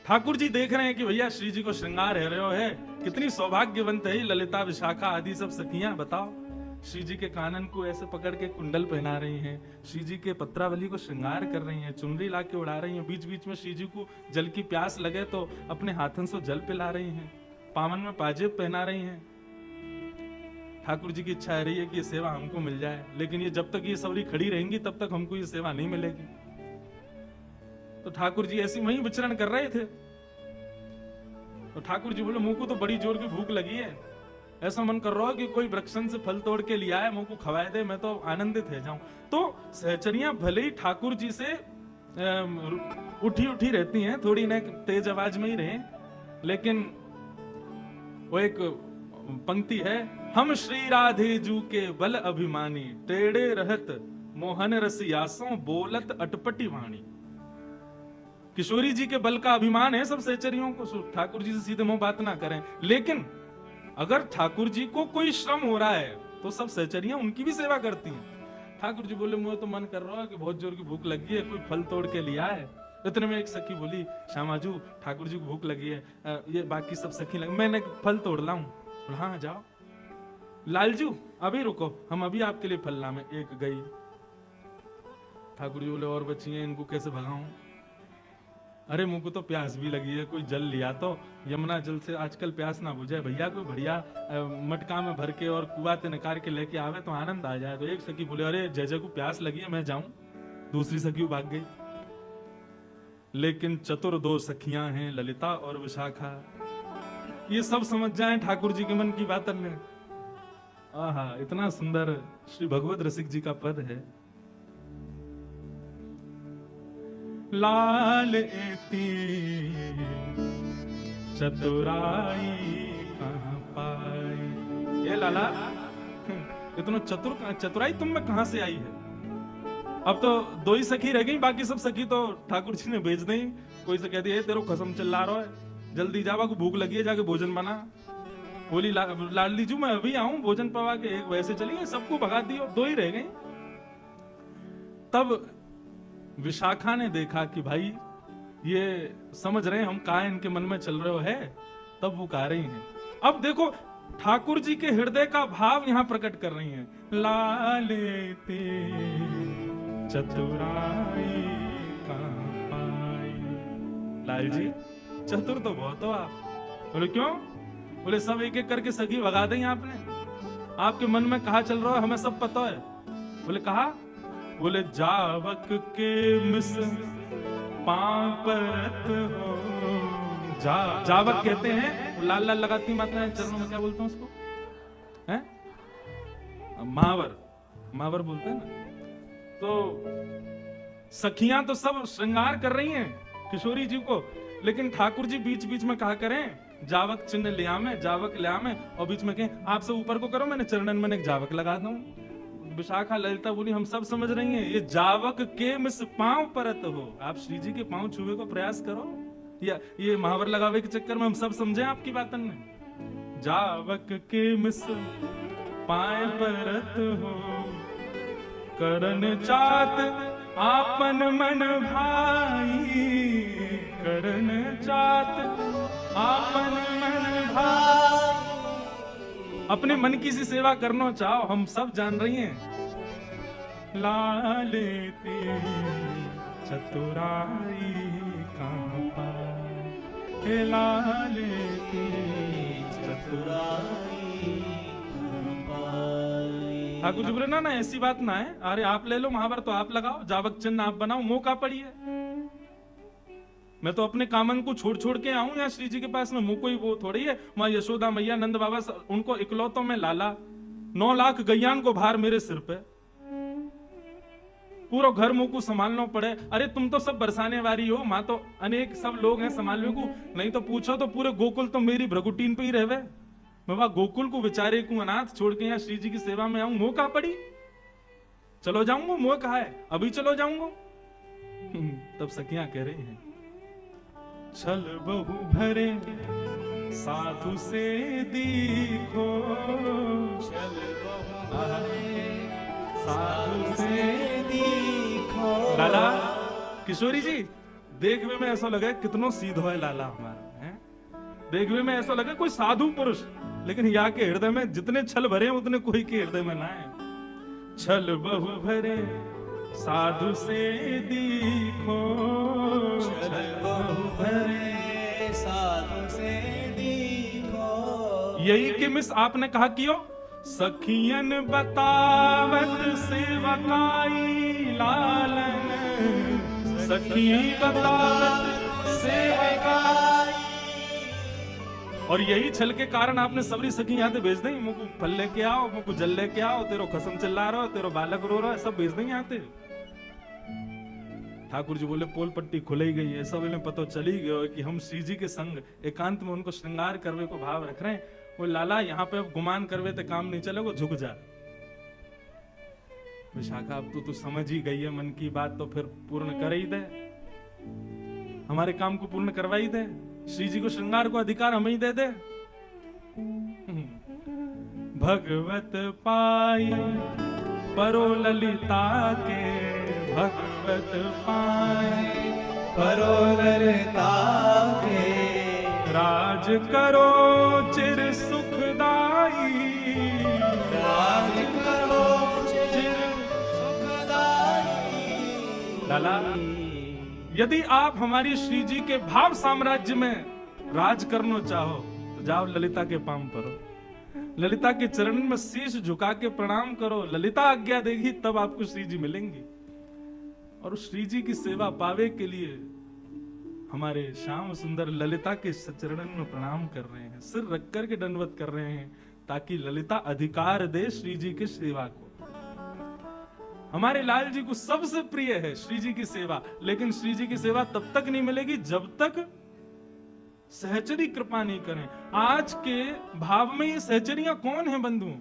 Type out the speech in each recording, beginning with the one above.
ठाकुर जी देख रहे हैं कि भैया श्री जी को श्रृंगार है रहे हो है, कितनी सौभाग्यवंत है ललिता विशाखा आदि सब सखियां। बताओ, श्री जी के कानन को ऐसे पकड़ के कुंडल पहना रही हैं, श्री जी के पत्रावली को श्रृंगार कर रही हैं, चुनरी ला के उड़ा रही हैं, बीच बीच में श्री जी को जल की प्यास लगे तो अपने हाथों से जल पिला रही हैं, पावन में पाजेब पहना रही हैं। ठाकुर जी की इच्छा है रही है कि ये सेवा हमको मिल जाए, लेकिन ये जब तक ये सवरी खड़ी रहेंगी तब तक हमको ये सेवा नहीं मिलेगी। तो ठाकुर जी ऐसी वहीं विचरण कर रहे थे। तो ठाकुर जी बोले, मुंह को तो बड़ी जोर की भूख लगी है, ऐसा मन कर रहा है कि कोई वृक्षन से फल तोड़ के लिया है, मुंह को खवाए दे, मैं तो आनंदित है जाऊं। तो सहचरियां भले ही ठाकुर जी से उठी उठी रहती हैं, थोड़ी ना तेज आवाज में ही रहे, लेकिन वो एक पंक्ति है, हम श्री राधे जू के बल अभिमानी, टेढ़े रहत मोहन रसियासों बोलत अटपटी वाणी। किशोरी जी के बल का अभिमान है सब सहचरियों को, ठाकुर जी से सीधे मुंह बात ना करें। लेकिन अगर ठाकुर जी को कोई श्रम हो रहा है तो सब सहचरियां उनकी भी सेवा करती हैं। ठाकुर जी बोले, मुझे तो मन कर रहा है कि बहुत जोर की भूख लगी है, कोई फल तोड़ के लिया है। इतने में एक सखी बोली, श्यामाजू ठाकुर जी को भूख लगी है, ये बाकी सब सखी लगी, मैंने फल तोड़ लाऊं? बोला हाँ जाओ। लालजू अभी रुको, हम अभी आपके लिए फल लाएं। एक गई। ठाकुर जी बोले, और बच्ची हैं, इनको कैसे भगाऊं? अरे मुंह को तो प्यास भी लगी है, कोई जल लिया तो यमुना जल से आजकल प्यास ना बुझे भैया, कोई बढ़िया मटका में भर के और कुआ से निकाल के लेके आवे तो आनंद आ जाए। तो एक सखी बोले, अरे जय को प्यास लगी है, मैं जाऊं। दूसरी सखी भाग गई। लेकिन चतुर दो सखियां हैं, ललिता और विशाखा, ये सब समझ जाए ठाकुर जी के मन की बात में। आहा, इतना सुंदर श्री भगवत रसिक जी का पद है। लाल एती चतुराई कहां पाई। ये लाला, इतना चतुराई तुम में कहां से आई है? अब तो दो ही सखी रह गई, बाकी सब सखी तो ठाकुर जी ने भेज दी। कोई से कहती है, तेरे कसम चिल्ला रहा है, जल्दी जावा को भूख लगी है, जाके भोजन बना। बोली लाडली जी मैं अभी आऊं भोजन पवा के, एक वैसे चली गई, सबको भगा दियो, दो ही रह गई। तब विशाखा ने देखा कि भाई ये समझ रहे हैं हम कहा इनके मन में चल रहे हो है, तब वो गा रही हैं। अब देखो ठाकुर जी के हृदय का भाव यहां प्रकट कर रही हैं। लाले ते चतुराई कहां पाई। लाल जी चतुर तो बहुत हो आप। बोले क्यों? बोले सब एक एक करके सखी भगा दें आपने, आपके मन में कहा चल रहा है हमें सब पता है। बोले कहा? बोले जावक के मिस पापरत हो। जावक कहते हैं लाल लाल लगाती माताएं चरणों में, क्या बोलते हैं उसको? हैं? महावर, महावर बोलते हैं ना। तो सखियां तो सब श्रृंगार कर रही हैं किशोरी जी को, लेकिन ठाकुर जी बीच बीच में कहा करें जावक चिन्ह लिया में, जावक लिया में, और बीच में कहें आपसे ऊपर को करो, मैंने चरणन में एक जावक लगा दूं। विशाखा ललिता बोली, हम सब समझ रही हैं, ये जावक के मिस पांव परत हो, आप श्री जी के पांव छुए को प्रयास करो, या ये महावर लगावे के चक्कर में हम सब समझे आपकी बातन में। जावक के मिस पांव परत हो, करन चात आपन मन भाई, करन चात आपन मन भाई। अपने मन की सी सेवा करना चाहो, हम सब जान रही हैं। लाले ते चतुराई कहां पाई, लाले ते चतुराई कहां पाई। ठाकुर जी बोले ना ऐसी बात ना है, अरे आप ले लो महावर तो आप लगाओ, जावक चिन्ह आप बनाओ, मौका पड़ी है। मैं तो अपने कामन को छोड़ छोड़ के आऊं यहाँ श्री जी के पास में, मुंह कोई वो थोड़ी है। माँ यशोदा मैया नंद बाबा उनको इकलौतों में लाला, 9 लाख गैयान को भार मेरे सिर पे, पूरा घर मुंह को संभालना पड़े। अरे तुम तो सब बरसाने वाली हो, माँ तो अनेक सब लोग हैं संभालने को, नहीं तो पूछो तो पूरे गोकुल तो मेरी भ्रगुटीन पे ही रहवे। मैं वहां गोकुल को बेचारे को अनाथ छोड़ के यहाँ श्री जी की सेवा में आऊं, मुंह कहा पड़ी? चलो जाऊंगा, मुंह कहा है अभी चलो जाऊंगा। तब सखियां कह रही हैं, छल बहु भरे साधु से दीखो, छल बहु भरे साधु से दीखो। लाला किशोरी जी देखने में ऐसा लगे कितनो सीधो है लाला हमारा है, देखने में ऐसा लगे कोई साधु पुरुष, लेकिन यहाँ के हृदय में जितने छल भरे हैं उतने कोई के हृदय में ना है। छल बहु भरे साधु से दीखो, छल बहु भरे साधु से दीखो। यही कि मिस आपने कहा कियो, सखियन बतावत सेवकाई लालन, सखी बतावत सेवकाई। और यही छल के कारण आपने सबरी सखी यहाँ से भेज दें, मुझको फल लेके आओ, मुझको जल लेके आओ, तेरो खसम चिल्ला रहा हो, तेरो बालक रो रहा है, सब भेज दें यहाँ से। ठाकुर जी बोले पोल पट्टी खुल ही गई है, सब इन्हें पता चल ही गया कि हम श्री जी के संग एकांत में उनको श्रृंगार करवे को भाव रख रहे हैं। वो लाला यहाँ पे अब गुमान करवे तो काम नहीं चले, वो झुक जा। विशाखा अब तू समझ ही गई है मन की बात, तो फिर पूर्ण कर ही दे, हमारे काम को पूर्ण करवा ही दे, श्री जी को श्रृंगार को अधिकार हमें ही दे दे। भगवत पाई परो ललिता के, भगवत पाई परो ललिता के, राज करो चिर सुखदाई, राज करो चिर सुखदाई। लाला यदि आप हमारी श्री जी के भाव साम्राज्य में राज करना चाहो तो जाओ ललिता के पांव परो, ललिता के चरण में शीश झुका के प्रणाम करो, ललिता आज्ञा देगी तब आपको श्री जी मिलेंगी। और उस श्री जी की सेवा पावे के लिए हमारे श्याम सुंदर ललिता के चरणन में प्रणाम कर रहे हैं, सिर रख कर के दंडवत कर रहे हैं, ताकि ललिता अधिकार दे श्री जी की सेवा को। हमारे लाल जी को सबसे प्रिय है श्री जी की सेवा, लेकिन श्री जी की सेवा तब तक नहीं मिलेगी जब तक सहचरी कृपा नहीं करें। आज के भाव में ये सहचरियां कौन है बंधु?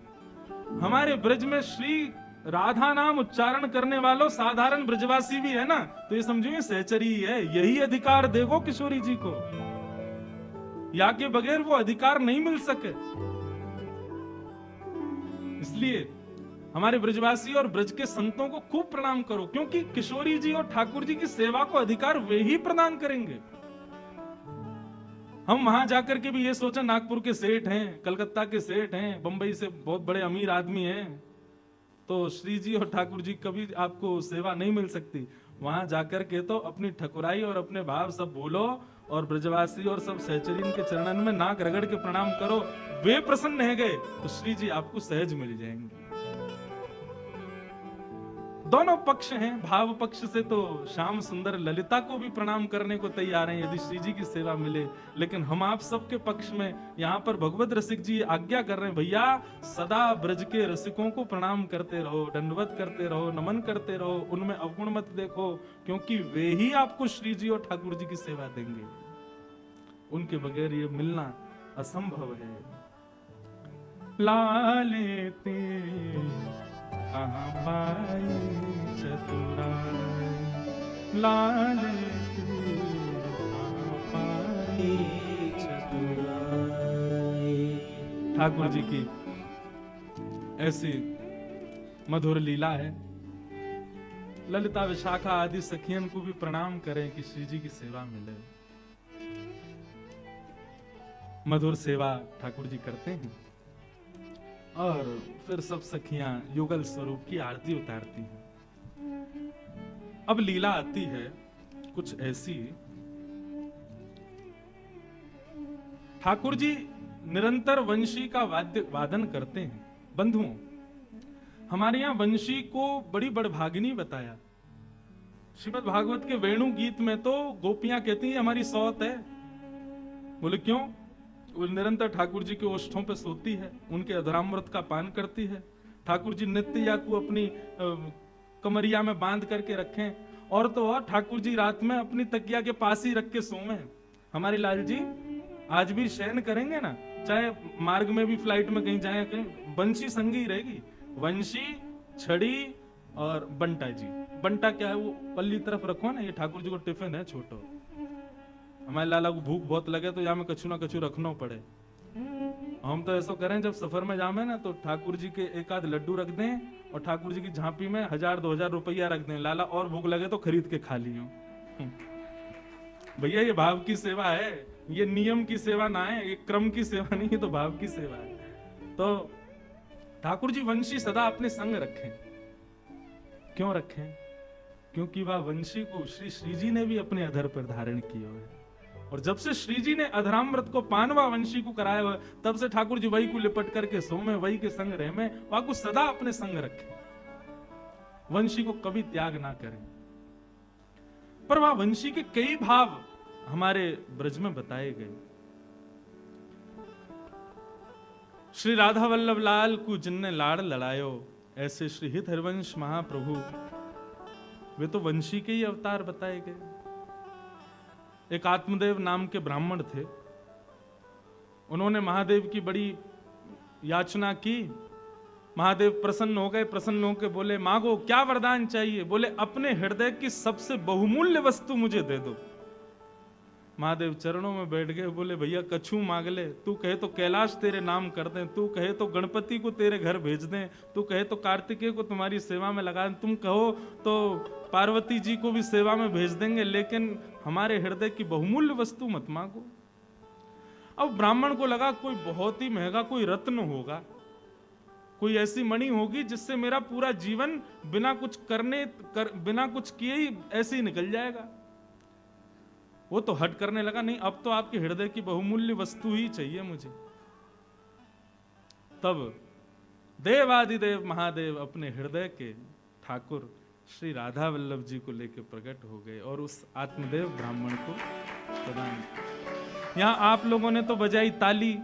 हमारे ब्रज में श्री राधा नाम उच्चारण करने वालों साधारण ब्रजवासी भी है ना, तो ये समझो ये सहचरी है, यही अधिकार देगो किशोरी जी को, या के बगैर वो अधिकार नहीं मिल सके। इसलिए हमारे ब्रजवासी और ब्रज के संतों को खूब प्रणाम करो, क्योंकि किशोरी जी और ठाकुर जी की सेवा को अधिकार वे ही प्रदान करेंगे। हम वहां जाकर के भी ये सोचा नागपुर के सेठ हैं, कलकत्ता के सेठ हैं, बंबई से बहुत बड़े अमीर आदमी हैं, तो श्री जी और ठाकुर जी कभी आपको सेवा नहीं मिल सकती। वहां जाकर के तो अपनी ठकुराई और अपने भाव सब बोलो, और ब्रजवासी और सब सहचरीन के चरणन में नाक रगड़ के प्रणाम करो, वे प्रसन्न है गए तो श्री जी आपको सहज मिल जाएंगे। दोनों पक्ष हैं, भाव पक्ष से तो श्याम सुंदर ललिता को भी प्रणाम करने को तैयार हैं यदि श्री जी की सेवा मिले, लेकिन हम आप सबके पक्ष में यहाँ पर भगवत रसिक जी आज्ञा कर रहे हैं, भैया सदा ब्रज के रसिकों को प्रणाम करते रहो, दंडवत करते रहो, नमन करते रहो, उनमें अवगुण मत देखो, क्योंकि वे ही आपको श्री जी और ठाकुर जी की सेवा देंगे, उनके बगैर ये मिलना असंभव है। लाले ते कहाँ पाई चतुराई, लाले ते कहाँ पाई चतुराई। ठाकुर जी की ऐसी मधुर लीला है। ललिता विशाखा आदि सखियन को भी प्रणाम करें कि श्री जी की सेवा मिले। मधुर सेवा ठाकुर जी करते हैं और फिर सब सखियां युगल स्वरूप की आरती उतारती हैं। अब लीला आती है कुछ ऐसी, ठाकुर जी निरंतर वंशी का वादन करते हैं। बंधुओं, हमारे यहां वंशी को बड़ी बड़भागिनी बताया। श्रीमद् भागवत के वेणु गीत में तो गोपियां कहती हैं हमारी सौत है। बोले क्यों? वो निरंतर ठाकुर जी के ओष्ठों पे सोती है, उनके अधरामृत का पान करती है। ठाकुर जी नित्य या को अपनी कमरिया में बांध करके रखें, और तो और ठाकुर जी रात में अपनी तकिया के पास ही रख के सोवे। हमारे लाल जी आज भी शयन करेंगे ना, चाहे मार्ग में भी फ्लाइट में कहीं जाए, कहीं वंशी संगी रहेगी। वंशी, छड़ी और बंटा जी। बंटा क्या है? वो पल्ली तरफ रखो ना, ये ठाकुर जी को टिफिन है छोटो। हमारे लाला को भूख बहुत लगे तो यहाँ में कछु ना कछु रखना पड़े। हम तो ऐसा करें जब सफर में जामे ना तो ठाकुर जी के एक आध लड्डू रख दें और ठाकुर जी की झांपी में 1000-2000 रुपया रख दें। लाला और भूख लगे तो खरीद के खा लियो। भैया ये भाव की सेवा है, ये नियम की सेवा ना है, ये क्रम की सेवा नहीं है, तो भाव की सेवा है। तो ठाकुर जी वंशी सदा अपने संग रखें। क्यों रखें? क्योंकि वह वंशी को श्री श्री जी ने भी अपने अधर पर धारण किया है, और जब से श्री जी ने अधरामृत को पानवा वंशी को कराया हुआ, तब से ठाकुर जी वही को लिपट करके सोमे, वही के संग रहे में, वह को सदा अपने संग रखें, वंशी को कभी त्याग ना करें। पर वह वंशी के कई भाव हमारे ब्रज में बताए गए। श्री राधा वल्लभ लाल को जिनने लाड़ लड़ायो, ऐसे श्री हित हरिवंश महाप्रभु, वे तो वंशी के ही अवतार बताए गए। एक आत्मदेव नाम के ब्राह्मण थे, उन्होंने महादेव की बड़ी याचना की। महादेव प्रसन्न हो गए, प्रसन्न होकर बोले, मांगो क्या वरदान चाहिए? बोले, अपने हृदय की सबसे बहुमूल्य वस्तु मुझे दे दो। महादेव चरणों में बैठ गए, बोले, भैया कछु मांग ले, तू कहे तो कैलाश तेरे नाम कर दें, तू कहे तो गणपति को तेरे घर भेज दें, तू कहे तो कार्तिकेय को तुम्हारी सेवा में लगा दें, तुम कहो तो पार्वती जी को भी सेवा में भेज देंगे, लेकिन हमारे हृदय की बहुमूल्य वस्तु मत मांगो। अब ब्राह्मण को लगा कोई बहुत ही महंगा कोई रत्न होगा, कोई ऐसी मणि होगी जिससे मेरा पूरा जीवन बिना कुछ बिना कुछ किए ही ऐसे ही निकल जाएगा। वो तो हट करने लगा, नहीं अब तो आपके हृदय की बहुमूल्य वस्तु ही चाहिए मुझे। तब देवादिदेव महादेव अपने हृदय के ठाकुर श्री राधा वल्लभ जी को लेकर प्रकट हो गए और उस आत्मदेव ब्राह्मण को प्रदान किया। यहां आप लोगों ने तो बजाई ताली,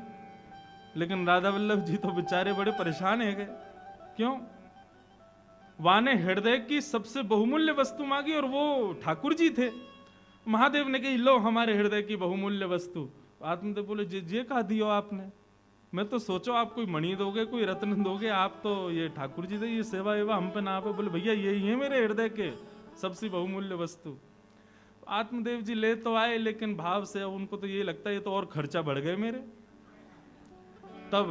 लेकिन राधा वल्लभ जी तो बेचारे बड़े परेशान है गए। क्यों? वाने हृदय की सबसे बहुमूल्य वस्तु मांगी और वो ठाकुर जी थे। महादेव ने कही, लो हमारे हृदय की बहुमूल्य वस्तु। आत्मदेव बोले, जे कहा दियो आपने, मैं तो सोचो आप कोई मणि दोगे, कोई रत्न दोगे, आप तो ये ठाकुर जी दे, ये सेवा एवा हम पे ना पे। बोले, भैया यही है मेरे हृदय के सबसे बहुमूल्य वस्तु। आत्मदेव जी ले तो आए, लेकिन भाव से उनको तो ये लगता है ये तो और खर्चा बढ़ गए मेरे। तब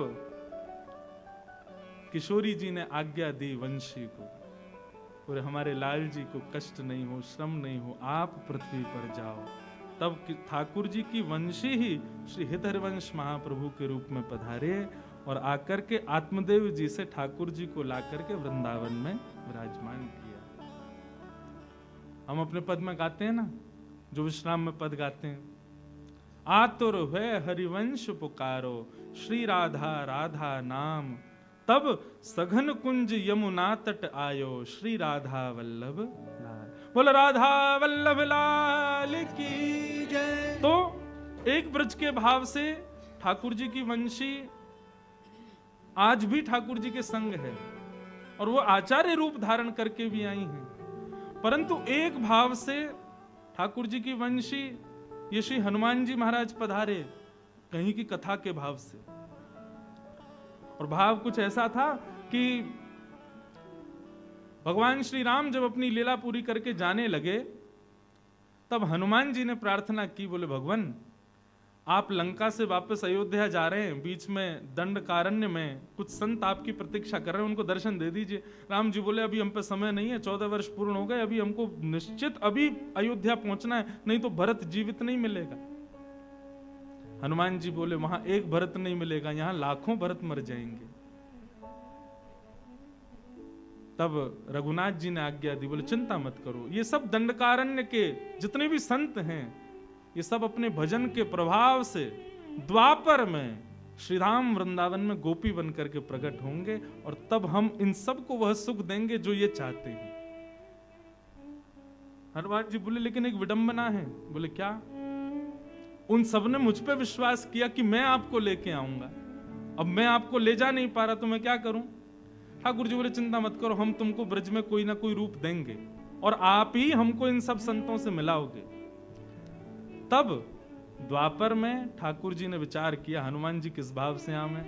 किशोरी जी ने आज्ञा दी वंशी को, और हमारे लाल जी को कष्ट नहीं हो, श्रम नहीं हो, आप पृथ्वी पर जाओ। तब ठाकुर जी की वंशी ही श्री हित हरिवंश महाप्रभु के रूप में पधारे और आकर के आत्मदेव जी से ठाकुर जी को ला करके वृंदावन में विराजमान किया। हम अपने पद में गाते हैं ना, जो विश्राम में पद गाते हैं, आतुर है हरिवंश पुकारो, श्री राधा राधा नाम, तब सघन कुंज यमुना तट आयो, श्री राधा वल्लभ लाल। बोल राधा वल्लभ लाल की जय। तो एक ब्रज के भाव से ठाकुर जी की वंशी आज भी ठाकुर जी के संग है, और वो आचार्य रूप धारण करके भी आई हैं। परंतु एक भाव से ठाकुर जी की वंशी ये श्री हनुमान जी महाराज पधारे, कहीं की कथा के भाव से। और भाव कुछ ऐसा था कि भगवान श्री राम जब अपनी लीला पूरी करके जाने लगे, तब हनुमान जी ने प्रार्थना की, बोले, भगवान आप लंका से वापस अयोध्या जा रहे हैं, बीच में दंडकारण्य में कुछ संत आपकी प्रतीक्षा कर रहे हैं, उनको दर्शन दे दीजिए। राम जी बोले, अभी हम पे समय नहीं है, 14 वर्ष पूर्ण हो गए, अभी हमको निश्चित अभी अयोध्या पहुंचना है, नहीं तो भरत जीवित नहीं मिलेगा। हनुमान जी बोले, वहां एक भरत नहीं मिलेगा, यहां लाखों भरत मर जाएंगे। तब रघुनाथ जी ने आज्ञा दी, बोले, चिंता मत करो, ये सब दंडकारण्य के जितने भी संत हैं, ये सब अपने भजन के प्रभाव से द्वापर में श्रीधाम वृंदावन में गोपी बन करके प्रकट होंगे, और तब हम इन सब को वह सुख देंगे जो ये चाहते हैं। हनुमान जी बोले, लेकिन एक विडंबना है। बोले, क्या? उन सब ने मुझ पे विश्वास किया कि मैं आपको लेके आऊंगा, अब मैं आपको ले जा नहीं पा रहा, तो मैं क्या करूं? ठाकुर जी बोले, चिंता मत करो, हम तुमको ब्रज में कोई ना कोई रूप देंगे, और आप ही हमको इन सब संतों से मिलाओगे। तब द्वापर में ठाकुर जी ने विचार किया, हनुमान जी किस भाव से आवे,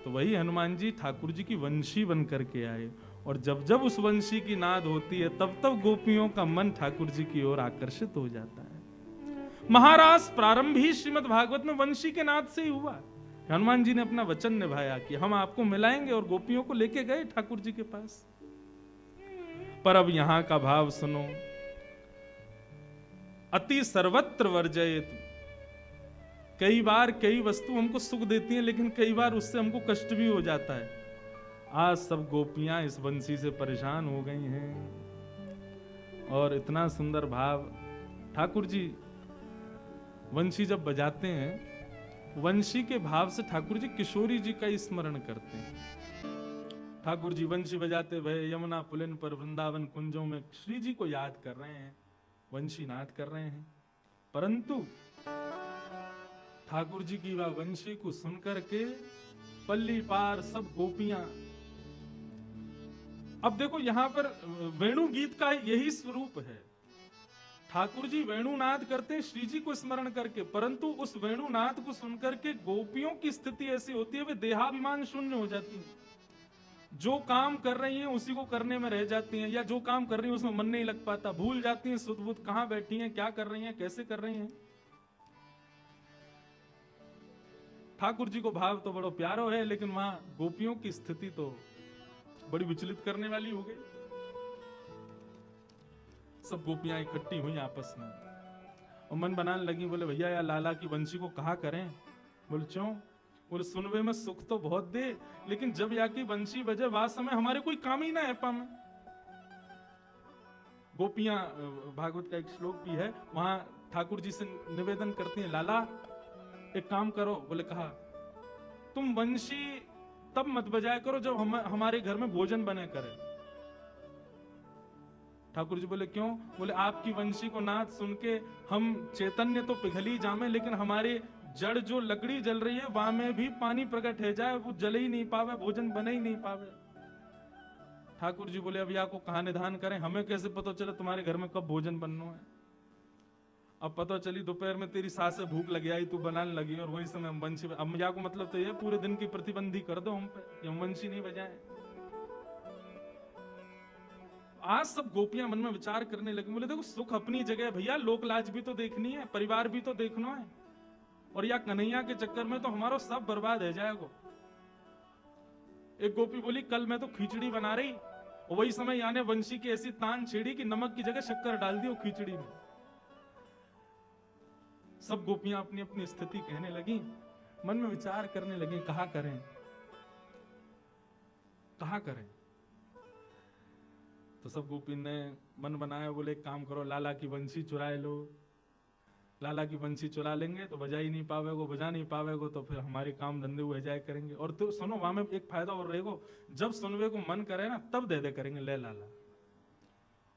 तो वही हनुमान जी ठाकुर जी की वंशी बन करके आए, और जब जब उस वंशी की नाद होती है, तब तब गोपियों का मन ठाकुर जी की ओर आकर्षित हो जाता है। महाराज प्रारंभ ही श्रीमद् भागवत में वंशी के नाद से ही हुआ। हनुमान जी ने अपना वचन निभाया कि हम आपको मिलाएंगे, और गोपियों को लेके गए ठाकुर जी के पास। पर अब यहां का भाव सुनो, अति सर्वत्र वर्जयेतु। कई बार कई वस्तु हमको सुख देती हैं, लेकिन कई बार उससे हमको कष्ट भी हो जाता है। आज सब गोपियां इस वंशी से परेशान हो गई हैं। और इतना सुंदर भाव, ठाकुर जी वंशी जब बजाते हैं, वंशी के भाव से ठाकुर जी किशोरी जी का स्मरण करते हैं। ठाकुर जी वंशी बजाते हुए यमुना पुलिन पर वृंदावन कुंजों में श्री जी को याद कर रहे हैं, वंशी नाद कर रहे हैं। परंतु ठाकुर जी की वह वंशी को सुनकर के पल्ली पार सब गोपियां, अब देखो यहां पर वेणु गीत का यही स्वरूप है। ठाकुर जी वेणुनाद करते हैं श्री जी को स्मरण करके, परंतु उस वेणुनाद को सुनकर के गोपियों की स्थिति ऐसी होती है, वे देहाभिमान शून्य हो जाती हैं। जो काम कर रही हैं उसी को करने में रह जाती हैं, या जो काम कर रही हैं उसमें मन नहीं लग पाता, भूल जाती हैं सुध बुध कहां बैठी हैं, क्या कर रही हैं, कैसे कर रही हैं। ठाकुर जी को भाव तो बड़ो प्यारो है, लेकिन वहां गोपियों की स्थिति तो बड़ी विचलित करने वाली हो गई। सब गोपियां इकट्ठी हुई आपस में और मन बनाने लगी, बोले भैया यार लाला की वंशी को कहा करें। बोले क्यों? बोले सुनवे में सुख तो बहुत दे, लेकिन जब या की वंशी बजे वह समय हमारे कोई काम ही ना है पा में। गोपियां, भागवत का एक श्लोक भी है, वहां ठाकुर जी से निवेदन करती हैं, लाला एक काम करो। बोले कहा, तुम वंशी तब मत बजाया करो जब हमारे घर में भोजन बने करे। ठाकुर जी बोले क्यों? बोले आपकी वंशी को नाद सुन के हम चैतन्य तो पिघल ही जामे, लेकिन हमारे जड़ जो लकड़ी जल रही है वहां में भी पानी प्रकट है जाए, वो जल ही नहीं पावे, भोजन बने ही नहीं पावे। ठाकुर जी बोले अब या को कहा निधान करें, हमें कैसे पता चले तुम्हारे घर में कब भोजन बनना है। अब पता चली दोपहर में तेरी सास से भूख लगी आई, तू बनाने लगी और वही समय हम वंशी, अब या को मतलब तो ये पूरे दिन की प्रतिबंधी कर दो हम पे, हम वंशी नहीं बजाएं। आज सब गोपियां मन में विचार करने लगी, बोले देखो सुख अपनी जगह भैया, लोक लाज भी तो देखनी है, परिवार भी तो देखना है, और या कन्हैया के चक्कर में तो हमारा सब बर्बाद हो जाएगा। एक गोपी बोली कल मैं तो खिचड़ी बना रही, और वही समय याने वंशी की ऐसी तान छेड़ी कि नमक की जगह शक्कर डाल दी वो खिचड़ी में। सब गोपियां अपनी अपनी स्थिति कहने लगी, मन में विचार करने लगी कहा करें कहा करें। तो सब गोपी ने मन बनाया, बोले एक काम करो लाला की वंशी चुराए लो। लाला की वंशी चुरा लेंगे तो बजा ही नहीं पावेगो, बजा नहीं पावेगो तो फिर हमारे काम धंधे हुए जाए करेंगे। और तो सुनो वहां में एक फायदा और रहेगा, जब सुनवे को मन करे ना तब दे दे करेंगे ले लाला,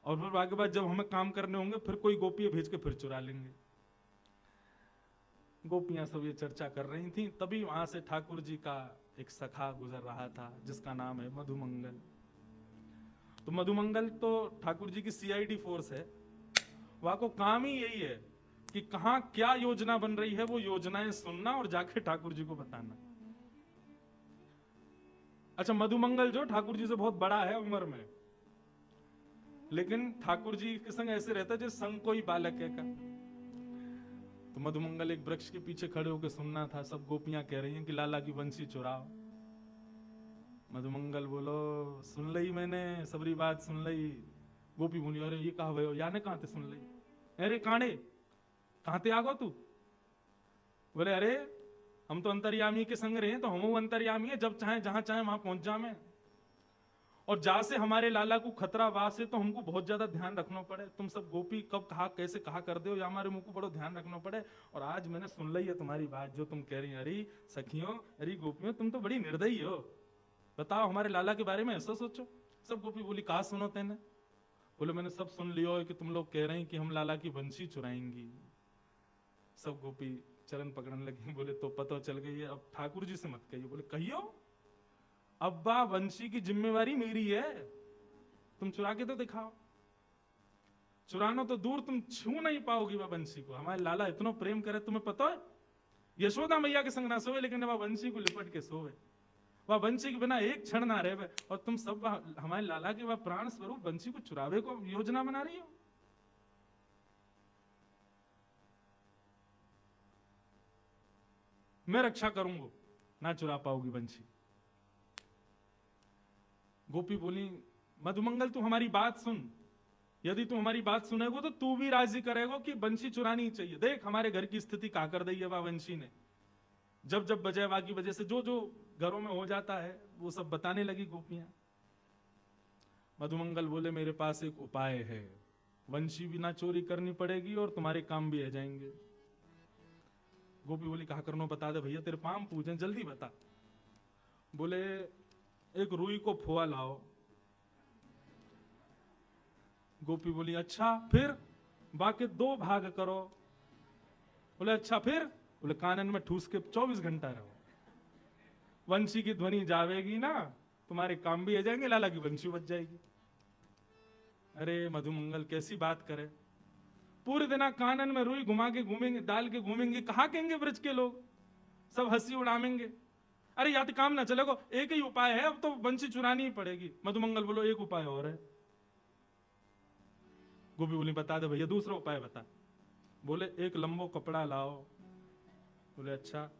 और फिर आगे बाद जब हमें काम करने होंगे फिर कोई गोपी भेज के फिर चुरा लेंगे। गोपियां सब ये चर्चा कर रही थी, तभी वहां से ठाकुर जी का एक सखा गुजर रहा था जिसका नाम है मधुमंगल। तो मधुमंगल तो ठाकुर जी की सीआईडी फोर्स है, वहां को काम ही यही है कि कहां क्या योजना बन रही है वो योजनाएं सुनना और जाके ठाकुर जी को बताना। अच्छा मधुमंगल जो ठाकुर जी से बहुत बड़ा है उम्र में, लेकिन ठाकुर जी के संग ऐसे रहता है जैसे संग कोई बालक है का। तो मधुमंगल एक वृक्ष के पीछे खड़े होकर सुनना था, सब गोपियां कह रही हैं कि लाला की वंशी चुराओ। मधुमंगल बोलो सुन लई मैंने, सबरी बात सुन लई। गोपी बोली अरे ये कहा भयो याने कहां ते सुन लई? अरे कांडे कहां ते आगो तू? बोले अरे हम तो अंतर्यामी के संग रहे, तो हम अंतर्यामी है, जब चाहे जहां चाहे वहां पहुंच जाए, और जा से हमारे लाला को खतरा वास है तो हमको बहुत ज्यादा ध्यान रखना पड़े। तुम सब गोपी कब कहा कैसे कहा कर दे हो, या हमारे मुंह को बड़ा ध्यान रखना पड़े। और आज मैंने सुन ली है तुम्हारी बात जो तुम कह रही है। अरे सखियों, अरे गोपियों, तुम तो बड़ी निर्दयी हो, बताओ हमारे लाला के बारे में ऐसा सोचो। सब गोपी बोली कहा सुनो तेने? बोले मैंने सब सुन लियो है कि तुम लोग कह रहे हैं कि हम लाला की वंशी चुराएंगी। सब गोपी चरण पकड़ने लगी, बोले तो पता चल गई है, अब ठाकुर जी से मत कहिए। बोले कहियो, अब्बा वंशी की जिम्मेवारी मेरी है, तुम चुरा के तो दिखाओ। चुराना तो दूर, तुम छू नहीं पाओगी वह वंशी को। हमारे लाला इतना प्रेम करे, तुम्हें पता है यशोदा मैया के संग ना सोवे, लेकिन वह वंशी को लिपट के सोवे, वह वंशी के बिना एक क्षण ना रहे। और तुम सब हमारे लाला के वह प्राण स्वरूप वंशी को चुरावे को योजना बना रही हो। मैं रक्षा करूंगा, ना चुरा पाओगी वंशी। गोपी बोली मधुमंगल तू हमारी बात सुन, यदि तू हमारी बात सुनेगो तो तू भी राजी करेगो कि बंशी चुरानी चाहिए। देख हमारे घर की स्थिति क्या कर दी है वह वंशी ने। जब जब बजेवा की वजह से जो जो घरों में हो जाता है वो सब बताने लगी गोपियां। मधुमंगल बोले मेरे पास एक उपाय है, वंशी भी ना चोरी करनी पड़ेगी और तुम्हारे काम भी आ जाएंगे। गोपी बोली कहा करनो बता दे भैया, तेरे पाम पूजे जल्दी बता। बोले एक रुई को फुआ लाओ। गोपी बोली अच्छा फिर? बाकी 2 भाग करो। बोले अच्छा फिर? बोले कानन में ठूस के 24 घंटा रहो, वंशी की ध्वनि जावेगी ना, तुम्हारे काम भी आ जाएंगे, लाला की वंशी बच जाएगी। अरे मधुमंगल कैसी बात करे, पूरे दिन कानन में रुई घुमा के घूमेंगे, डाल के घूमेंगे, कहा कहेंगे ब्रज के लोग, सब हंसी उड़ावेंगे। अरे या तो काम ना चलेगो, एक ही उपाय है, अब तो वंशी चुरानी ही पड़ेगी। मधुमंगल बोलो एक उपाय और है। गोपी बोली बता दे भैया, दूसरा उपाय बता। बोले एक लंबो कपड़ा लाओ। बोले अच्छा,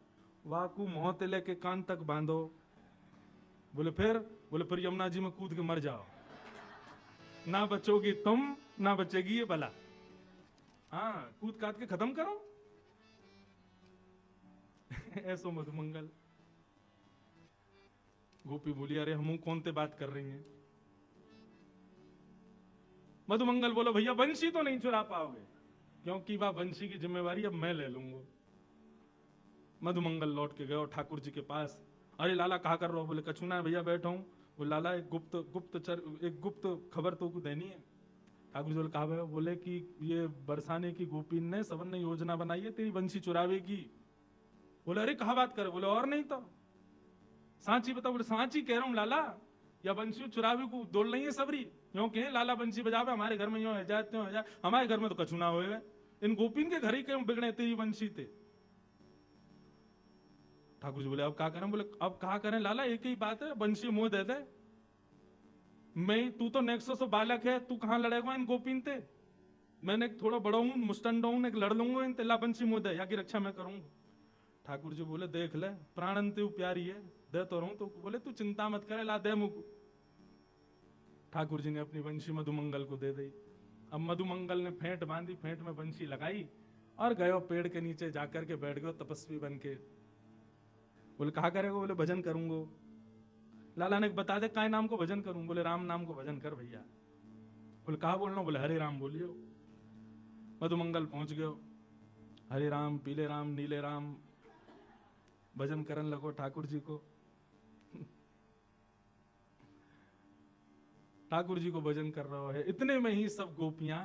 वाकू मुंह ते लेके कान तक बांधो। बोले फिर? बोले फिर यमुना जी में कूद के मर जाओ, ना बचोगी तुम ना बचेगी ये बला। हाँ कूद काट के खत्म करो। ऐसो मधुमंगल। गोपी बोली अरे हम कौन ते बात कर रही हैं। मधुमंगल बोलो भैया बंशी तो नहीं चुरा पाओगे, क्योंकि वह बंशी की जिम्मेवारी अब मैं ले लूंगा। मधुमंगल लौट के गए ठाकुर जी के पास। अरे लाला कहा कर रहे हो? बोले कछु ना भैया बैठा हूं। वो लाला एक गुप्त खबर तो को देनी है। ठाकुर जी बोले कहा भैया? बोले कि ये बरसाने की गोपी ने सबन ने योजना बनाई है तेरी बंशी चुरावे की। बोले अरे कहा बात करे? बोले और नहीं तो सांची बता। बोले सांची कह रहा हूँ लाला, या बंशी चुरावे को दौड़ नहीं है सबरी, यूं कहे लाला बंशी बजावे हमारे घर में यूं है जाए त्यों है जाए, हमारे घर में तो कछु ना होएगा, इन गोपीन के घर ही क्यों बिगड़े तेरी बंशी थे। ठाकुर जी बोले अब क्या करें? बोले अब कहा करें लाला, एक ही बात है, बंशी मुंह दे दे। मैं तू तो नेक्सस बालक है, तू कहां लड़ेगा इन गोपीन ते? मैंने थोड़ा बड़ा हूं, मुस्टंड हूं, एक लड़ लूंगा इन ला बंशी मुंह दे, या की रक्षा मैं करूंगा। ठाकुर जी बोले देख ले प्राणन ते प्यारी है, दे तो रहूं। तो बोले तू चिंता मत करे, ला दे मुझको। ठाकुर जी ने अपनी बंशी मधुमंगल को दे दी। अब मधुमंगल ने फेंट बांधी, फेंट में बंशी लगाई और गयो पेड़ के नीचे जाकर के बैठ गयो तपस्वी बन के। बोले कहा करेगा? बोले भजन करूंगो। लाला ने बता दे काय नाम को भजन करूं? बोले राम नाम को भजन कर भैया। बोले कहा बोलना? बोले हरे राम बोलियो। मधुमंगल पहुंच गयो, हरे राम पीले राम नीले राम भजन करन लगो ठाकुर जी को। ठाकुर जी को भजन कर रहा है। इतने में ही सब गोपियां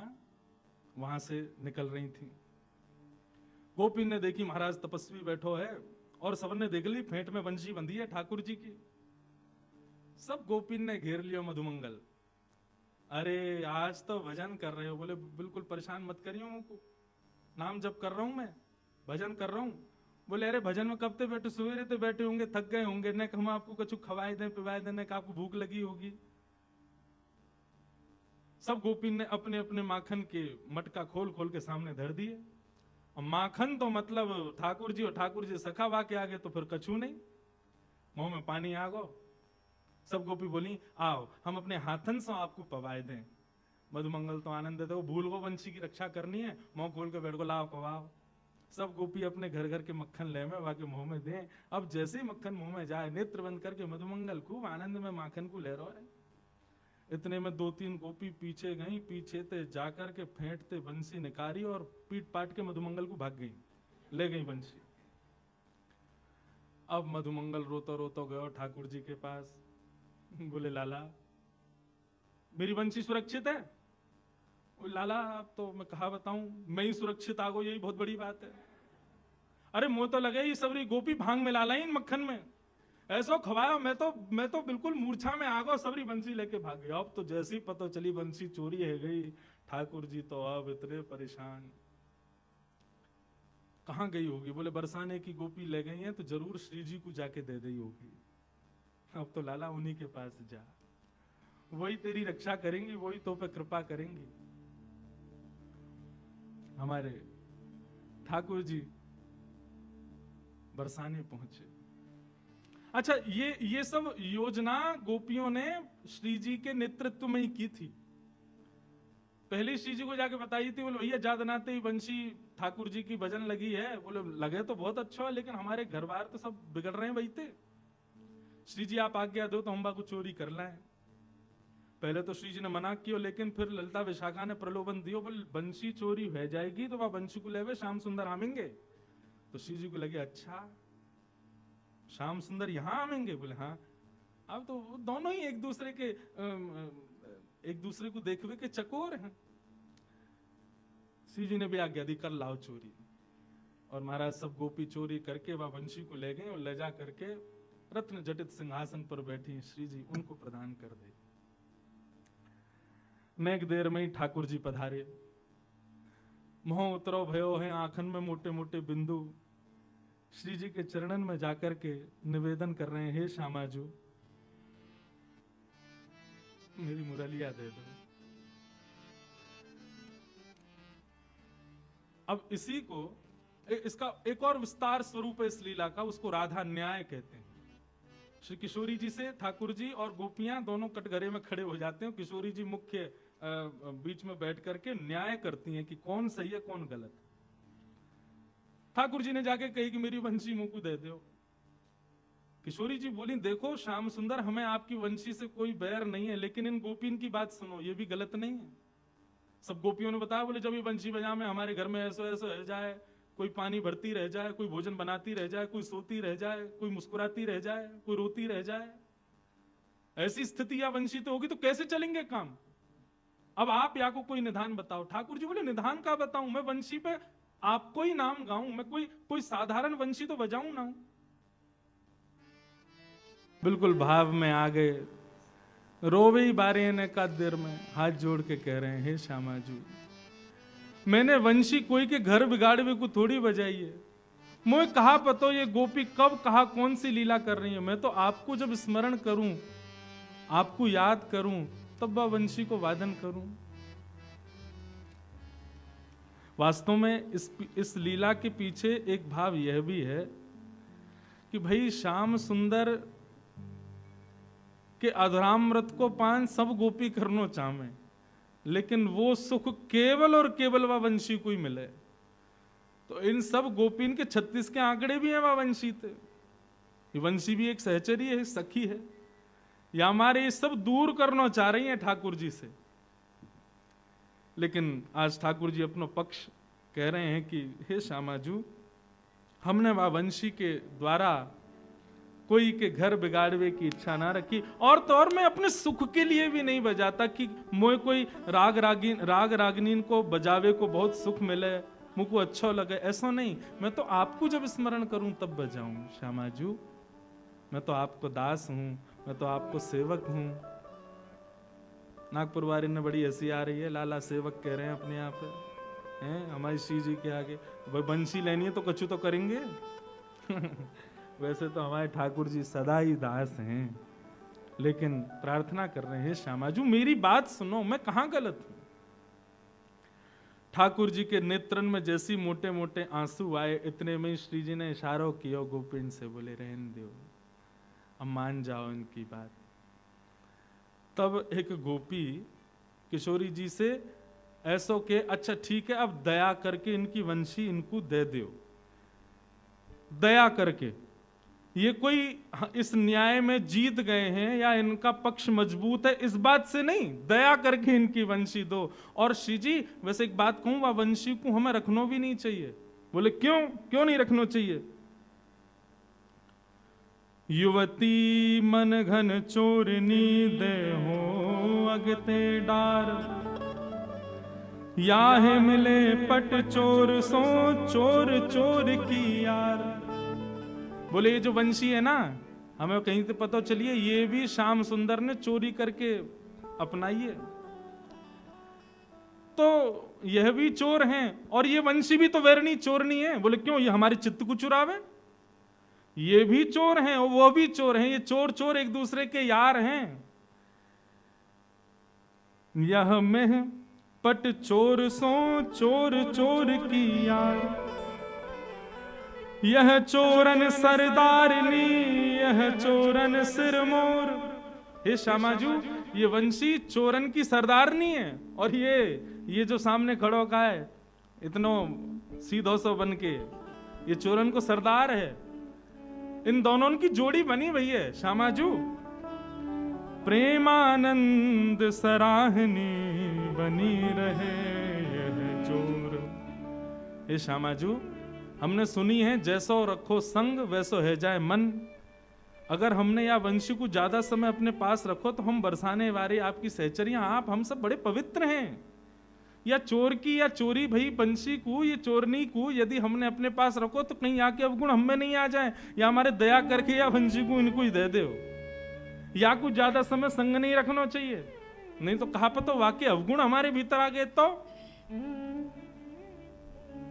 वहां से निकल रही थी। गोपी ने देखी महाराज तपस्वी बैठो है और सबने देख ली फेंट में बंशी बंधी है ठाकुर जी की। सब गोपी ने घेर लियो मधुमंगल। अरे आज तो भजन कर रहे हो? बोले बिल्कुल परेशान मत करियो मुझको, नाम जप कर रहा हूं मैं, भजन कर रहा हूं। बोले अरे भजन में कब ते बैठे? सवेरे ते बैठे होंगे, थक गए होंगे, न हम आपको कुछ खवाए दें पिवाए दें, न आपको भूख लगी होगी। सब गोपी ने अपने अपने माखन के मटका खोल खोल के सामने धर दिए। और माखन तो मतलब ठाकुर जी और ठाकुर जी सखा के आगे तो फिर कछू नहीं, मुंह में पानी आ गो। सब गोपी बोली आओ हम अपने हाथन से आपको पवाए दें। मधुमंगल तो आनंद देते, वो भूल गो वंशी की रक्षा करनी है, मुंह खोल के बैठ गो, लाओ पवाओ। सब गोपी अपने घर घर के मक्खन ले में वाके मुंह में दें। अब जैसे ही मक्खन मुंह में जाए, नेत्र बंद करके मधुमंगल खूब आनंद में माखन को ले रहा है। इतने में 2-3 गोपी पीछे गई, पीछे ते जाकर के फेंटते बंसी निकारी और पीट पाट के मधुमंगल को भाग गई, ले गई बंसी। अब मधुमंगल रोतो रोतो गयो ठाकुर जी के पास। बोले लाला मेरी बंसी सुरक्षित है? लाला अब तो मैं कहा बताऊं, मैं ही सुरक्षित आ गो, यही बहुत बड़ी बात है। अरे मुंह तो लगे ही सबरी गोपी भांग में लाला इन मक्खन में ऐसा खवाया, मैं तो बिल्कुल मूर्छा में आ गो, सबरी बंसी लेके भाग गया। अब तो जैसी पता चली बंसी चोरी है गई, ठाकुर जी तो अब इतने परेशान। कहां गई होगी? बोले बरसाने की गोपी ले गई है, तो जरूर श्री जी को जाके दे दी होगी। अब तो लाला उन्हीं के पास जा, वही तेरी रक्षा करेंगी, वही तो पे कृपा करेंगी। हमारे ठाकुर जी बरसाने पहुंचे। अच्छा ये सब योजना गोपियों ने श्री जी के नेतृत्व में ही की थी। पहले श्री जी को जाके बताई थी, बोले भैया जात नाते ही बंशी ठाकुर जी की भजन लगी है। बोले लगे तो बहुत अच्छा है, लेकिन हमारे घर बार तो सब बिगड़ रहे हैं बैठते। श्री जी आप आज्ञा दो तो हम बाको चोरी कर लाएं। पहले तो श्री जी ने मना किया, लेकिन फिर ललिता विशाखा ने प्रलोभन दियो, बोले बंशी चोरी हो जाएगी तो वह बंशी को लेवे श्याम सुंदर आवेंगे। तो श्री जी को लगे अच्छा श्याम सुंदर यहाँ आवेंगे। बोले हाँ। अब तो दोनों ही एक दूसरे को देखवे के चकोर हैं। श्री जी ने भी आज्ञा दी कर लाओ चोरी। और महाराज सब गोपी चोरी करके वह वंशी को ले गए और ले जा करके रत्न जटित सिंहासन पर बैठी श्री जी उनको प्रदान कर दे। नेक देर में ही ठाकुर जी पधारे। मोह उतरो भयो है आंखन में मोटे मोटे बिंदु। श्री जी के चरणन में जाकर के निवेदन कर रहे हैं, हे श्यामाजू मेरी मुरलिया दे दो। अब इसी को इसका एक और विस्तार स्वरूप है इस लीला का, उसको राधा न्याय कहते हैं। श्री किशोरी जी से ठाकुर जी और गोपियां दोनों कटघरे में खड़े हो जाते हैं। किशोरी जी मुख्य बीच में बैठ करके न्याय करती हैं कि कौन सही है कौन गलत। ठाकुर जी ने जाके कही कि मेरी वंशी मुंह को दे दो। किशोरी जी बोली देखो श्याम सुंदर हमें आपकी वंशी से कोई बैर नहीं है, लेकिन इन गोपीन की बात सुनो, ये भी गलत नहीं है। सब गोपियों ने बताया, बोले जब ये वंशी बजा में हमारे घर में ऐसा ऐसा रह जाए, कोई पानी भरती रह जाए, कोई भोजन बनाती रह जाए, कोई सोती रह जाए, कोई मुस्कुराती रह जाए, कोई रोती रह जाए, ऐसी स्थिति या वंशी तो होगी तो कैसे चलेंगे काम। अब आप या को कोई निधान बताओ। ठाकुर जी बोले निधान का बताऊं, मैं वंशी पे आपको ही नाम गाऊं, मैं कोई साधारण वंशी तो बजाऊं ना। बिल्कुल भाव में आ गए, रोवे ही बारे ने का देर में हाथ जोड़ के कह रहे हैं, हे श्यामाजू मैंने वंशी कोई के घर बिगाड़वे को थोड़ी बजाई है। मुझे कहा पतो ये गोपी कब कहा कौन सी लीला कर रही है। मैं तो आपको जब स्मरण करूं, आपको याद करूं, तब वह वंशी को वादन करूं। वास्तव में इस लीला के पीछे एक भाव यह भी है कि भाई श्याम सुंदर के अधरामृत को पान सब गोपी करनो चाहे, लेकिन वो सुख केवल और केवल वह वंशी को ही मिले। तो इन सब गोपीन के 36 के आंकड़े भी हैं वह वंशी थे। ये वंशी भी एक सहचरी है, सखी है, या हमारे ये सब दूर करना चाह रही हैं ठाकुर जी से। लेकिन आज ठाकुर जी अपना पक्ष कह रहे हैं कि हे श्यामाजू हमने वह वंशी के द्वारा कोई के घर बिगाड़वे की इच्छा ना रखी, और तो और मैं अपने सुख के लिए भी नहीं बजाता कि मोए कोई राग रागिनीन को बजावे को बहुत सुख मिले, मुझको अच्छा लगे, ऐसा नहीं। मैं तो आपको जब स्मरण करूं तब बजाऊं। श्यामाजू मैं तो आपको दास हूं, मैं तो आपको सेवक हूं। नागपुर वाले ने बड़ी हंसी आ रही है, लाला सेवक कह रहे हैं अपने आप हैं हमारी श्री जी के आगे। भाई बंसी लेनी है तो कछु तो करेंगे। वैसे तो हमारे ठाकुर जी सदा ही दास हैं, लेकिन प्रार्थना कर रहे हैं श्यामाजू मेरी बात सुनो, मैं कहां गलत हूं। ठाकुर जी के नेत्रन में जैसी मोटे मोटे आंसू आए, इतने में श्री जी ने इशारा किया गोपिन से, बोले रहने दो, अब मान जाओ इनकी बात। तब एक गोपी किशोरी जी से ऐसो के अच्छा ठीक है अब दया करके इनकी वंशी इनको दे दो। दया करके ये कोई इस न्याय में जीत गए हैं या इनका पक्ष मजबूत है इस बात से नहीं, दया करके इनकी वंशी दो। और श्री जी वैसे एक बात कहूं, वह वंशी को हमें रखना भी नहीं चाहिए। बोले क्यों नहीं रखना चाहिए। युवती मन घन चोरनी दे हो अगते डार, याहे मिले पट चोर सो चोर चोर की यार। बोले ये जो वंशी है ना, हमें कहीं से पता चलिए ये भी श्याम सुंदर ने चोरी करके अपनाई है, तो यह भी चोर हैं और ये वंशी भी तो वैरणी चोरनी है। बोले क्यों, ये हमारे चित्त को चुरावे। ये भी चोर हैं और वो भी चोर हैं, ये चोर चोर एक दूसरे के यार हैं। यह में पट चोर सो चोर चोर की यार, यह चोरन सरदारनी यह चोरन सिरमोर। हे श्यामाजू ये वंशी चोरन की सरदारनी है और ये ये जो सामने खड़ो का है इतनो सीधो सो बन के, ये चोरन को सरदार है। इन दोनों की जोड़ी बनी हुई है श्यामाजू। प्रेमानंद सराहनी बनी रहे यह चोर। ये श्यामाजू, हमने सुनी है जैसो रखो संग वैसो है जाए मन। अगर हमने या वंशी को ज्यादा समय अपने पास रखो तो हम बरसाने वाले आपकी सहचरियां, आप हम सब बड़े पवित्र हैं। या चोर की या चोरी भई बंशी को, ये चोरनी को यदि हमने अपने पास रखो तो कहीं आके अवगुण हमें नहीं आ जाए, या हमारे दया करके या वंशी को इनको ही दे दो। या कुछ ज्यादा समय संग नहीं रखना चाहिए, नहीं तो कहा पतो वाकई अवगुण हमारे भीतर आ गए तो।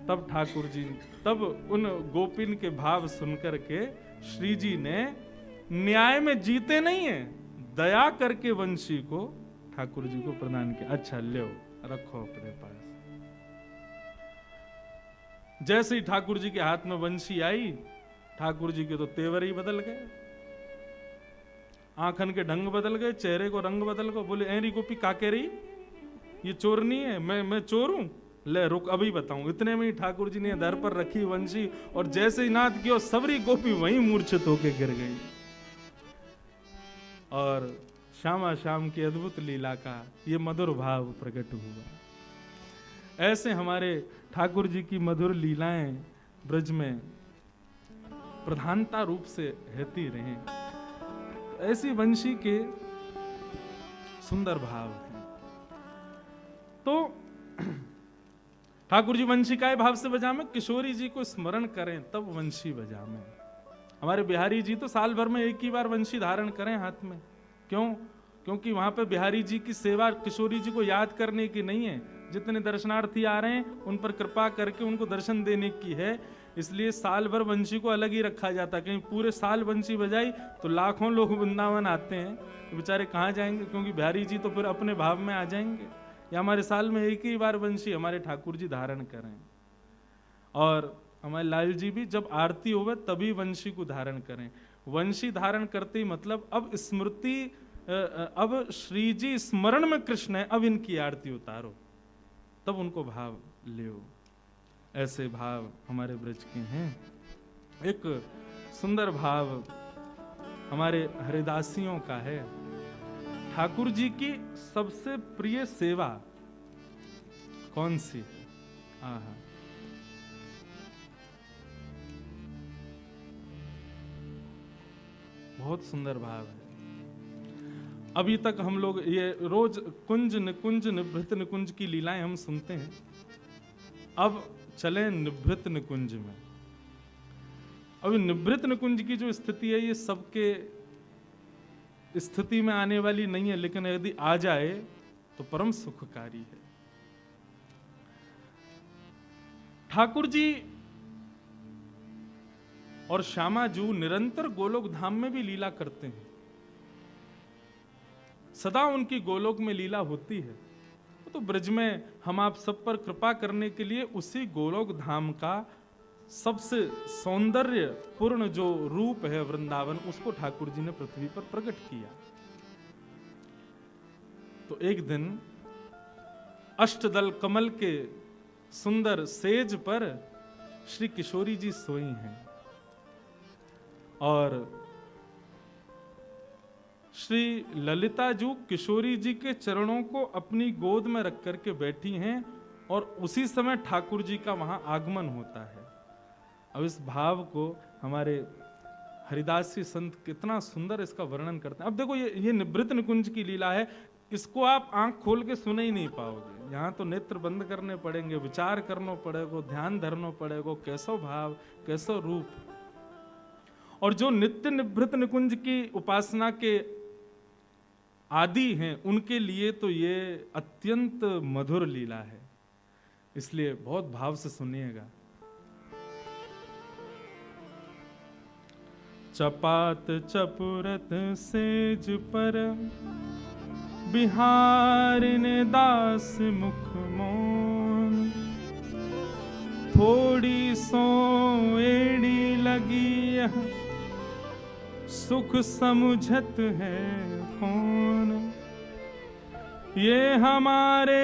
तब ठाकुर जी, तब उन गोपिन के भाव सुनकर के श्री जी ने न्याय में जीते नहीं है, दया करके वंशी को ठाकुर जी को प्रदान किया। अच्छा लो रखो अपने पास। जैसे ही ठाकुर जी के हाथ में वंशी आई, ठाकुर जी के तो तेवर ही बदल गए, आंखन के ढंग बदल गए, चेहरे को रंग बदल गए। बोले ऐरी गोपी का कह रही, ये चोरनी है, मैं चोर हूं, ले रुक अभी बताऊं। इतने में ही ठाकुर जी ने दर पर रखी वंशी और जैसे ही नाद किया सबरी गोपी वहीं मूर्छित होके गिर गई। और श्यामा श्याम की अद्भुत लीला का ये मधुर भाव प्रकट हुआ। ऐसे हमारे ठाकुर जी की मधुर लीलाएं ब्रज में प्रधानता रूप से रहती रहे। ऐसी वंशी के सुंदर भाव हैं। तो ठाकुर जी वंशी काय भाव से बजामे, किशोरी जी को स्मरण करें तब वंशी बजामे। हमारे बिहारी जी तो साल भर में एक ही बार वंशी धारण करें हाथ में। क्यों? क्योंकि वहां पे बिहारी जी की सेवा किशोरी जी को याद करने की नहीं है, जितने दर्शनार्थी आ रहे हैं उन पर कृपा करके उनको दर्शन देने की है। इसलिए साल भर वंशी को अलग ही रखा जाता है। कहीं पूरे साल वंशी बजाई तो लाखों लोग वृंदावन आते हैं, तो बेचारे कहाँ जाएंगे, क्योंकि बिहारी जी तो फिर अपने भाव में आ जाएंगे। या हमारे साल में एक ही बार वंशी हमारे ठाकुर जी धारण करें। और हमारे लाल जी भी जब आरती होवे तभी वंशी को धारण करें। वंशी धारण करते ही मतलब अब स्मृति, अब श्री जी स्मरण में कृष्ण है, अब इनकी आरती उतारो, तब उनको भाव लियो। ऐसे भाव हमारे ब्रज के हैं। एक सुंदर भाव हमारे हरिदासियों का है। ठाकुर जी की सबसे प्रिय सेवा कौन सी है? आहा, बहुत सुंदर भाव है। अभी तक हम लोग ये रोज कुंज निकुंज निभृत निकुंज की लीलाएं हम सुनते हैं। अब चले निभृत निकुंज में। अभी निभृत निकुंज की जो स्थिति है ये सबके स्थिति में आने वाली नहीं है, लेकिन यदि आ जाए तो परम सुखकारी है। ठाकुर जी और श्यामा जू निरंतर गोलोक धाम में भी लीला करते हैं। सदा उनकी गोलोक में लीला होती है। तो ब्रज में हम आप सब पर कृपा करने के लिए उसी गोलोक धाम का सबसे सौंदर्य पूर्ण जो रूप है वृंदावन, उसको ठाकुर जी ने पृथ्वी पर प्रकट किया। तो एक दिन अष्टदल कमल के सुंदर सेज पर श्री किशोरी जी सोई हैं और श्री ललिता जी किशोरी जी के चरणों को अपनी गोद में रख करके बैठी हैं और उसी समय ठाकुर जी का वहां आगमन होता है। अब इस भाव को हमारे हरिदासी संत कितना सुंदर इसका वर्णन करते हैं। अब देखो ये निभृत निकुंज की लीला है, इसको आप आंख खोल के सुन ही नहीं पाओगे। यहाँ तो नेत्र बंद करने पड़ेंगे, विचार करना पड़ेगा, ध्यान धरना पड़ेगा, कैसो भाव कैसो रूप। और जो नित्य निभृत निकुंज की उपासना के आदि हैं उनके लिए तो ये अत्यंत मधुर लीला है, इसलिए बहुत भाव से सुनिएगा। चपात चपुरत सेज पर बिहारिन दास मुख मोन, थोड़ी सो एड़ी लगी सुख समुझत है कौन। ये हमारे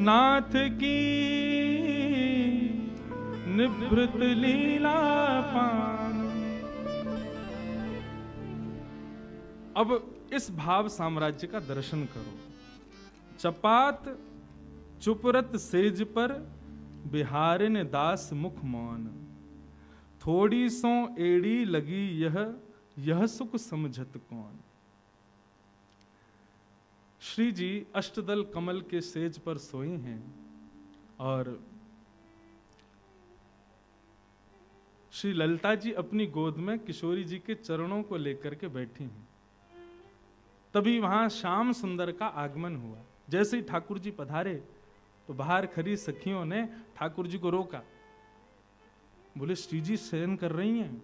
नाथ की निभृत लीला पान। अब इस भाव साम्राज्य का दर्शन करो। चपात चुपरत सेज पर बिहारिन दास मुख मौन। थोड़ी सो एड़ी लगी यह सुख समझत कौन। श्री जी अष्टदल कमल के सेज पर सोए हैं और श्री ललिता जी अपनी गोद में किशोरी जी के चरणों को लेकर के बैठी हैं। तभी वहां श्याम सुंदर का आगमन हुआ। जैसे ही ठाकुर जी पधारे तो बाहर खड़ी सखियों ने ठाकुर जी को रोका। बोले श्री जी शयन कर रही हैं।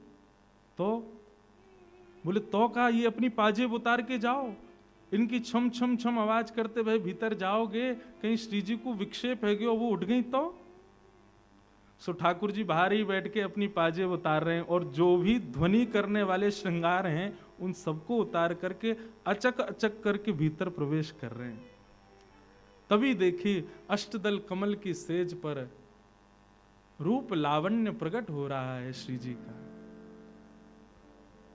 तो बोले तो का ये अपनी पाजेब उतार के जाओ। इनकी छम छम छम आवाज करते भाई भीतर जाओगे, कहीं श्री जी को विक्षेप है गया, वो उठ गई तो। सो ठाकुर जी बाहर ही बैठ के अपनी पाजेब उतार रहे हैं और जो भी ध्वनि करने वाले श्रृंगार हैं उन सबको उतार करके अचक अचक करके भीतर प्रवेश कर रहे हैं। तभी देखिए अष्टदल कमल की सेज पर रूप लावण्य प्रकट हो रहा है श्री जी का।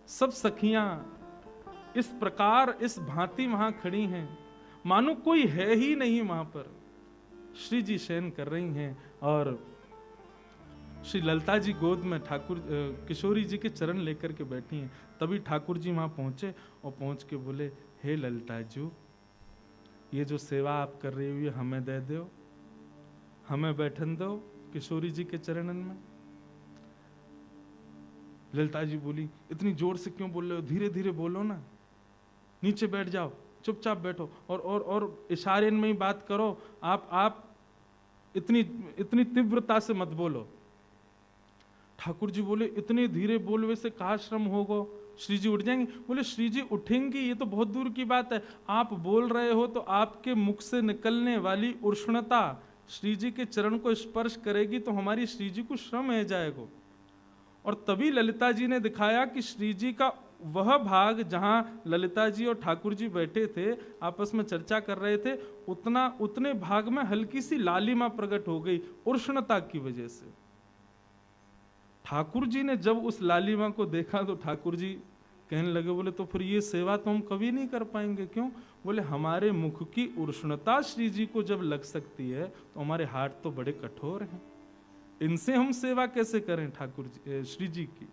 सब सखियां इस प्रकार इस भांति वहां खड़ी हैं मानो कोई है ही नहीं वहां पर। श्री जी शयन कर रही हैं और श्री ललिता जी गोद में ठाकुर किशोरी जी के चरण लेकर के बैठी हैं। तभी ठाकुर जी वहां पहुंचे और पहुंच के बोले, हे ललिता जी, ये जो सेवा आप कर रही हुई हमें दे दो, हमें बैठन दो किशोरी जी के चरणन में। ललिता जी बोली, इतनी जोर से क्यों बोल रहे हो, धीरे धीरे बोलो ना, नीचे बैठ जाओ, चुपचाप बैठो और इशारे में ही बात करो। आप इतनी तीव्रता से मत बोलो। ठाकुर जी बोले, इतने धीरे बोलवे से कहा श्रम होगा, श्री जी उठ जाएंगे। बोले श्री जी उठेंगी ये तो बहुत दूर की बात है, आप बोल रहे हो तो आपके मुख से निकलने वाली उष्णता श्री जी के चरण को स्पर्श करेगी तो हमारी श्री जी को श्रम है जाएगा। और तभी ललिता जी ने दिखाया कि श्री जी का वह भाग जहां ललिता जी और ठाकुर जी बैठे थे आपस में चर्चा कर रहे थे, उतने भाग में हल्की सी लालिमा प्रकट हो गई उष्णता की वजह से। ठाकुर जी ने जब उस लालिमा को देखा तो ठाकुर जी कहने लगे, बोले तो फिर ये सेवा तो हम कभी नहीं कर पाएंगे। क्यों? बोले हमारे मुख की उष्णता श्री जी को जब लग सकती है तो हमारे हाथ तो बड़े कठोर हैं, इनसे हम सेवा कैसे करें ठाकुर जी श्री जी की।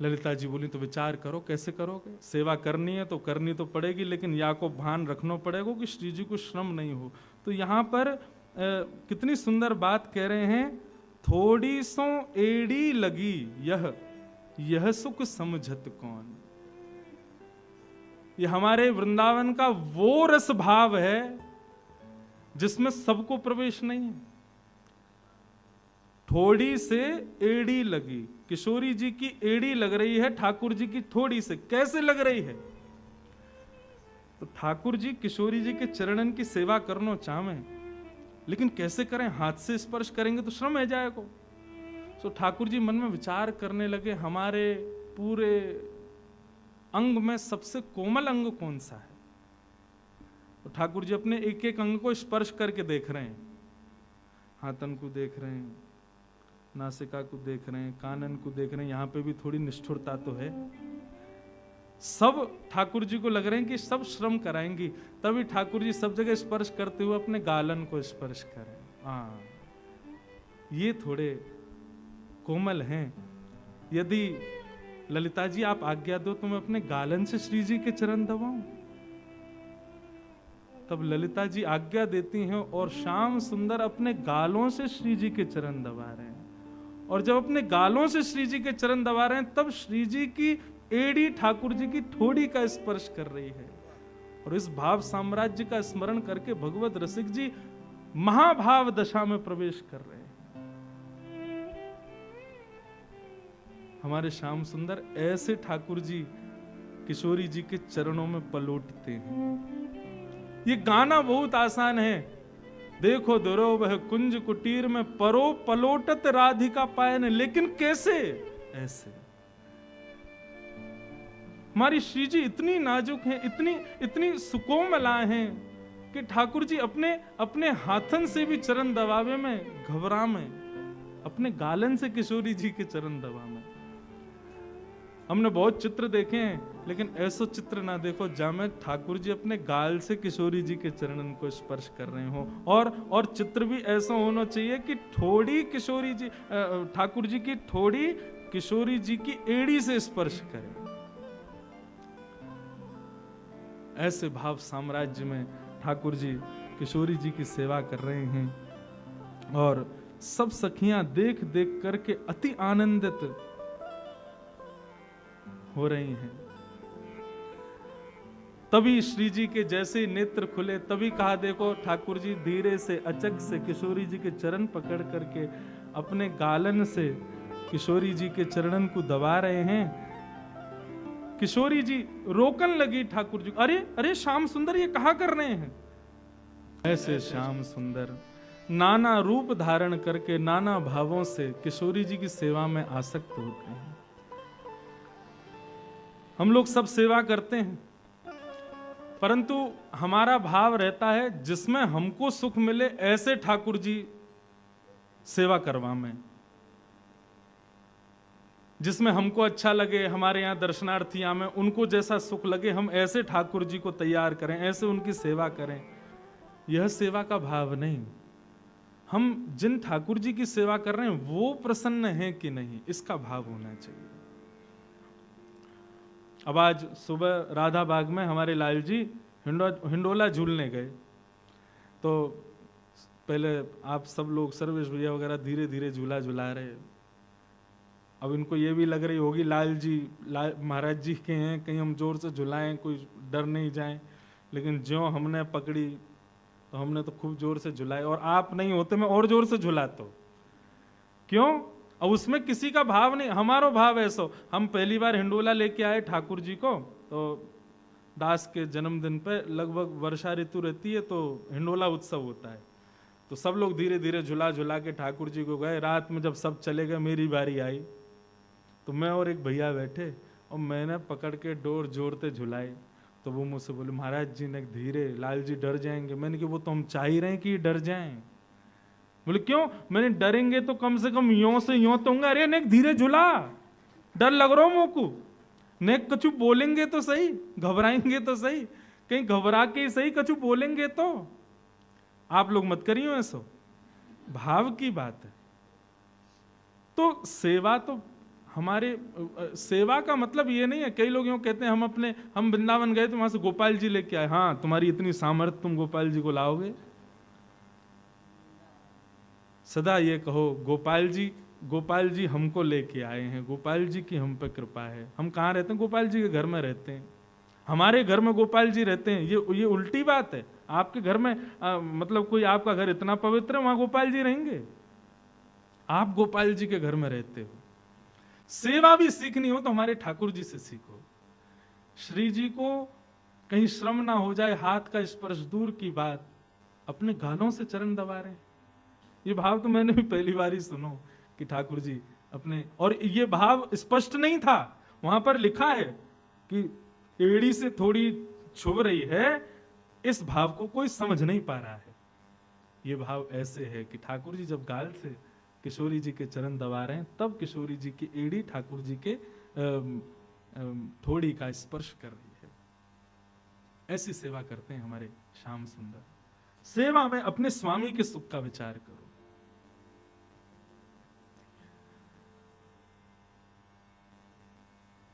ललिता जी बोली, तो विचार करो कैसे करोगे, सेवा करनी है तो करनी तो पड़ेगी, लेकिन या को भान रखना पड़ेगा कि श्री जी को श्रम नहीं हो। तो यहां पर कितनी सुंदर बात कह रहे हैं, थोड़ी सो एड़ी लगी यह सुख समझत कौन। ये हमारे वृंदावन का वो रस भाव है जिसमें सबको प्रवेश नहीं है। थोड़ी से एड़ी लगी, किशोरी जी की एड़ी लग रही है ठाकुर जी की थोड़ी से। कैसे लग रही है? तो ठाकुर जी किशोरी जी के चरणन की सेवा करना चाहें, लेकिन कैसे करें? हाथ से स्पर्श करेंगे तो श्रम है जाएगा। तो ठाकुर जी मन में विचार करने लगे, हमारे पूरे अंग में सबसे कोमल अंग कौन सा है? तो ठाकुर जी अपने एक एक अंग को स्पर्श करके देख रहे हैं। हाथन को देख रहे हैं, नासिका को देख रहे हैं, कानन को देख रहे हैं। यहाँ पे भी थोड़ी निष्ठुरता तो है। सब ठाकुर जी को लग रहे हैं कि सब श्रम कराएंगी, तभी ठाकुर जी सब जगह स्पर्श करते हुए अपने गालन को स्पर्श करें। हाँ, ये थोड़े कोमल हैं। यदि ललिता जी आप आज्ञा दो तो मैं अपने गालन से श्री जी के चरण दबाऊं। तब ललिता जी आज्ञा देती हैं और श्याम सुंदर अपने गालों से श्री जी के चरण दबा रहे हैं। और जब अपने गालों से श्री जी के चरण दबा रहे हैं तब श्री जी की एड़ी ठाकुर जी की ठोड़ी का स्पर्श कर रही है। और इस भाव साम्राज्य का स्मरण करके भगवत रसिक जी महाभाव दशा में प्रवेश कर रहे हैं। हमारे श्याम सुंदर ऐसे ठाकुर जी किशोरी जी के चरणों में पलोटते हैं। ये गाना बहुत आसान है। देखो दरो वह कुंज कुटीर में परो पलोटत राधिका पायन, लेकिन कैसे? ऐसे हमारी श्री जी इतनी नाजुक हैं, इतनी इतनी सुकोमला हैं कि ठाकुर जी अपने अपने हाथन से भी चरण दबावे में घबरा में, अपने गालन से किशोरी जी के चरण दबा में। हमने बहुत चित्र देखे हैं, लेकिन ऐसा चित्र ना देखो जहाँ ठाकुर जी अपने गाल से किशोरी जी के चरणन को स्पर्श कर रहे हो। और चित्र भी ऐसा होना चाहिए कि थोड़ी किशोरी जी, ठाकुर जी की थोड़ी किशोरी जी की एड़ी से स्पर्श करे। ऐसे भाव साम्राज्य में ठाकुर जी किशोरी जी की सेवा कर रहे हैं और सब सखियां देख देख करके अति आनंदित हो रही हैं। तभी श्री जी के जैसे नेत्र खुले, तभी कहा देखो ठाकुर जी धीरे से अचक से किशोरी जी के चरण पकड़ करके अपने गालन से किशोरी जी के चरणन को दबा रहे हैं। किशोरी जी रोकन लगी ठाकुर जी, अरे अरे श्याम सुंदर ये कहा कर रहे हैं। ऐसे श्याम सुंदर नाना रूप धारण करके नाना भावों से किशोरी जी की सेवा में आसक्त होते हैं। हम लोग सब सेवा करते हैं, परंतु हमारा भाव रहता है जिसमें हमको सुख मिले ऐसे ठाकुर जी सेवा करवा में, जिसमें हमको अच्छा लगे, हमारे यहाँ दर्शनार्थी आवे उनको जैसा सुख लगे, हम ऐसे ठाकुर जी को तैयार करें, ऐसे उनकी सेवा करें। यह सेवा का भाव नहीं। हम जिन ठाकुर जी की सेवा कर रहे हैं वो प्रसन्न हैं कि नहीं, इसका भाव होना चाहिए। अब आज सुबह राधा बाग में हमारे लाल जी हिंडोला झूलने गए, तो पहले आप सब लोग सर्वेश भैया वगैरह धीरे धीरे झूला झुला रहे। अब इनको ये भी लग रही होगी लाल जी महाराज जी के हैं, कहीं हम जोर से झुलाएं कोई डर नहीं जाए, लेकिन ज्यों हमने पकड़ी तो हमने तो खूब जोर से झुलाए, और आप नहीं होते मैं और जोर से झुलाता हूं। क्यों? और उसमें किसी का भाव नहीं, हमारा भाव ऐसा। हम पहली बार हिंडोला लेके आए ठाकुर जी को, तो दास के जन्मदिन पे लगभग वर्षा ऋतु रहती है, तो हिंडोला उत्सव होता है, तो सब लोग धीरे धीरे झुला झुला के ठाकुर जी को गए। रात में जब सब चले गए मेरी बारी आई, तो मैं और एक भैया बैठे और मैंने पकड़ के डोर जोरते झुलाए। तो वो मुझसे बोले महाराज जी ने धीरे, लाल जी डर जाएंगे। मैंने कहा वो तो हम चाह ही रहे हैं कि डर जाएं। बोले क्यों? मैंने डरेंगे तो कम से कम यों से यों तो होंगे, अरे नेक धीरे झुला, डर लग रहा हो मोकू, नेक कछु बोलेंगे तो सही, घबराएंगे तो सही, कहीं घबरा के सही कछु बोलेंगे तो। आप लोग मत करियो ऐसो, भाव की बात है। तो सेवा तो हमारे सेवा का मतलब ये नहीं है, कई लोग यूं कहते हैं हम वृंदावन गए तो वहां से गोपाल जी लेके आए। हाँ, तुम्हारी इतनी सामर्थ्य, तुम गोपाल जी को लाओगे? सदा ये कहो गोपाल जी हमको लेके आए हैं, गोपाल जी की हम पे कृपा है। हम कहाँ रहते हैं? गोपाल जी के घर में रहते हैं, हमारे घर में गोपाल जी रहते हैं। ये उल्टी बात है। आपके घर में मतलब कोई आपका घर इतना पवित्र है, वहां गोपाल जी रहेंगे? आप गोपाल जी के घर में रहते हो। सेवा भी सीखनी हो तो हमारे ठाकुर जी से सीखो। श्री जी को कहीं श्रम ना हो जाए, हाथ का स्पर्श दूर की बात, अपने गालों से चरण दबा रहे हैं। ये भाव तो मैंने भी पहली बार ही सुनो कि ठाकुर जी अपने, और ये भाव स्पष्ट नहीं था, वहां पर लिखा है कि एड़ी से थोड़ी छुभ रही है, इस भाव को कोई समझ नहीं पा रहा है। ये भाव ऐसे है कि ठाकुर जी जब गाल से किशोरी जी के चरण दबा रहे हैं, तब किशोरी जी की एड़ी ठाकुर जी के थोड़ी का स्पर्श कर रही है। ऐसी सेवा करते हैं हमारे श्याम सुंदर। सेवा में अपने स्वामी के सुख का विचार करो।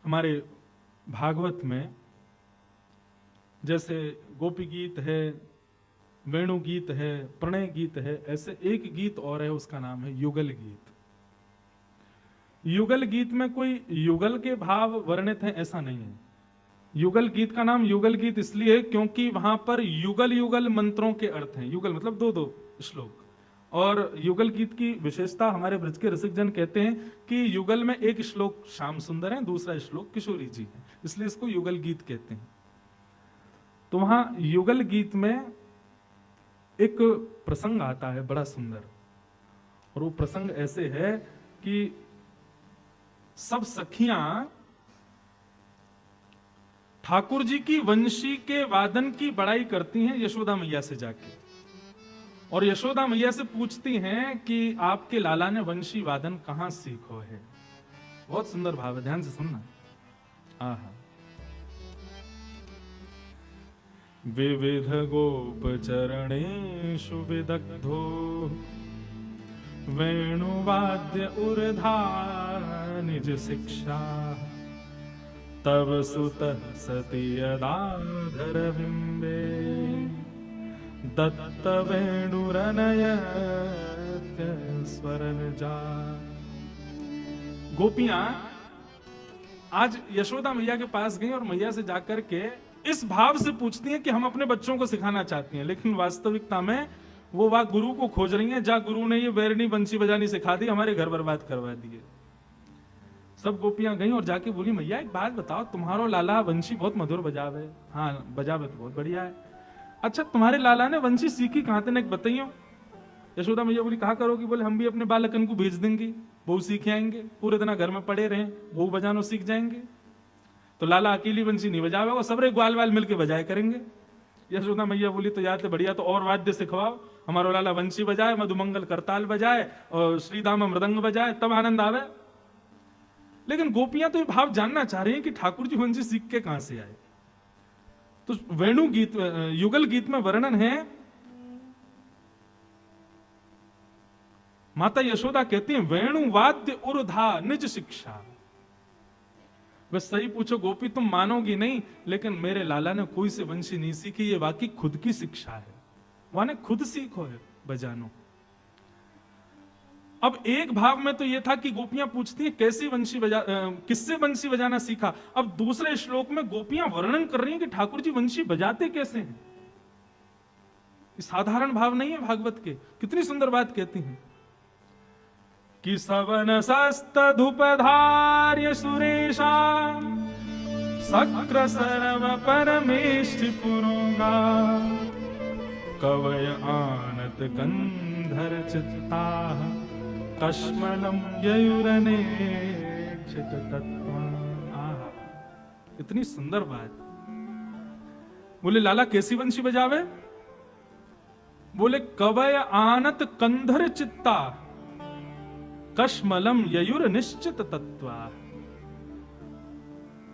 हमारे भागवत में जैसे गोपी गीत है, वेणु गीत है, प्रणय गीत है, ऐसे एक गीत और है, उसका नाम है युगल गीत। युगल गीत में कोई युगल के भाव वर्णित हैं ऐसा नहीं है। युगल गीत का नाम युगल गीत इसलिए है क्योंकि वहां पर युगल युगल मंत्रों के अर्थ हैं। युगल मतलब दो दो श्लोक। और युगल गीत की विशेषता हमारे ब्रज के रसिक जन कहते हैं कि युगल में एक श्लोक श्याम सुंदर है, दूसरा श्लोक किशोरी जी है, इसलिए इसको युगल गीत कहते हैं। तो वहां युगल गीत में एक प्रसंग आता है बड़ा सुंदर, और वो प्रसंग ऐसे है कि सब सखियां ठाकुर जी की वंशी के वादन की बड़ाई करती हैं यशोदा मैया से जाके, और यशोदा मैया से पूछती हैं कि आपके लाला ने वंशी वादन कहां सीखो है। बहुत सुंदर भाव है, ध्यान से सुनना। आहा। विविध गोप चरणेषु विदग्धो वेणुवाद्य उर्धा निज शिक्षा, तब सुत सती यदाधर बिंबे दत्त वेणुरनयत स्वरन जा। गोपियां आज यशोदा मैया के पास गई और मैया से जाकर के इस भाव से पूछती हैं कि हम अपने बच्चों को सिखाना चाहती हैं, लेकिन वास्तविकता में वो वह गुरु को खोज रही हैं। जा गुरु ने ये बैरनी बंसी बजानी सिखा दी, हमारे घर बर्बाद करवा दिए। सब गोपियां गई और जाके बोली, मैया एक बात बताओ, तुम्हारो लाला वंशी बहुत मधुर बजावे। हाँ बजावे तो बहुत बढ़िया है। अच्छा तुम्हारे लाला ने वंशी सीखी कहां तक बताइयो। यशोदा मैया बोली कहा करोगी। बोले हम भी अपने बालकन को भेज देंगे, वो सीख आएंगे, पूरे दिन घर में पड़े रहे, वो बजानो सीख जाएंगे। तो लाला अकेली बंसी नहीं बजावे, वो सबरे ग्वाल वाल मिलके बजाए करेंगे। यशोदा मैया बोली तो याद है बढ़िया, तो और वाद्य सिखवाओ, हमारो लाला वंशी बजाए, मधुमंगल करताल बजाए और श्रीदामा मृदंग बजाए, तब आनंद आवे। लेकिन गोपियां तो ये भाव जानना चाह रही हैं कि ठाकुर जी वंशी सीख के कहां से आए। तो वेणु गीत, युगल गीत में वर्णन है, माता यशोदा कहती हैं वेणु वाद्य उर्धा निज शिक्षा। बस सही पूछो गोपी तुम मानोगी नहीं, लेकिन मेरे लाला ने कोई से वंशी नहीं सीखी, ये वाकई खुद की शिक्षा है, माने खुद सीखो है बजानो। अब एक भाव में तो ये था कि गोपियां पूछती हैं कैसी वंशी किससे वंशी बजाना सीखा। अब दूसरे श्लोक में गोपियां वर्णन कर रही हैं कि ठाकुर जी वंशी बजाते कैसे हैं। साधारण भाव नहीं है भागवत के, कितनी सुंदर बात कहती हैं कि सवन सस्त धूपधार्य सुरेशा सक्र सर्व परमेष्टि पुरोगा कवय आनत गंधर चित्ता कश्मलम ययुरने तत्व। इतनी सुंदर बात। बोले लाला कैसी वंशी बजावे। बोले कवय आनत कंधर चित्ता कश्मलम ययुर निश्चित तत्वा।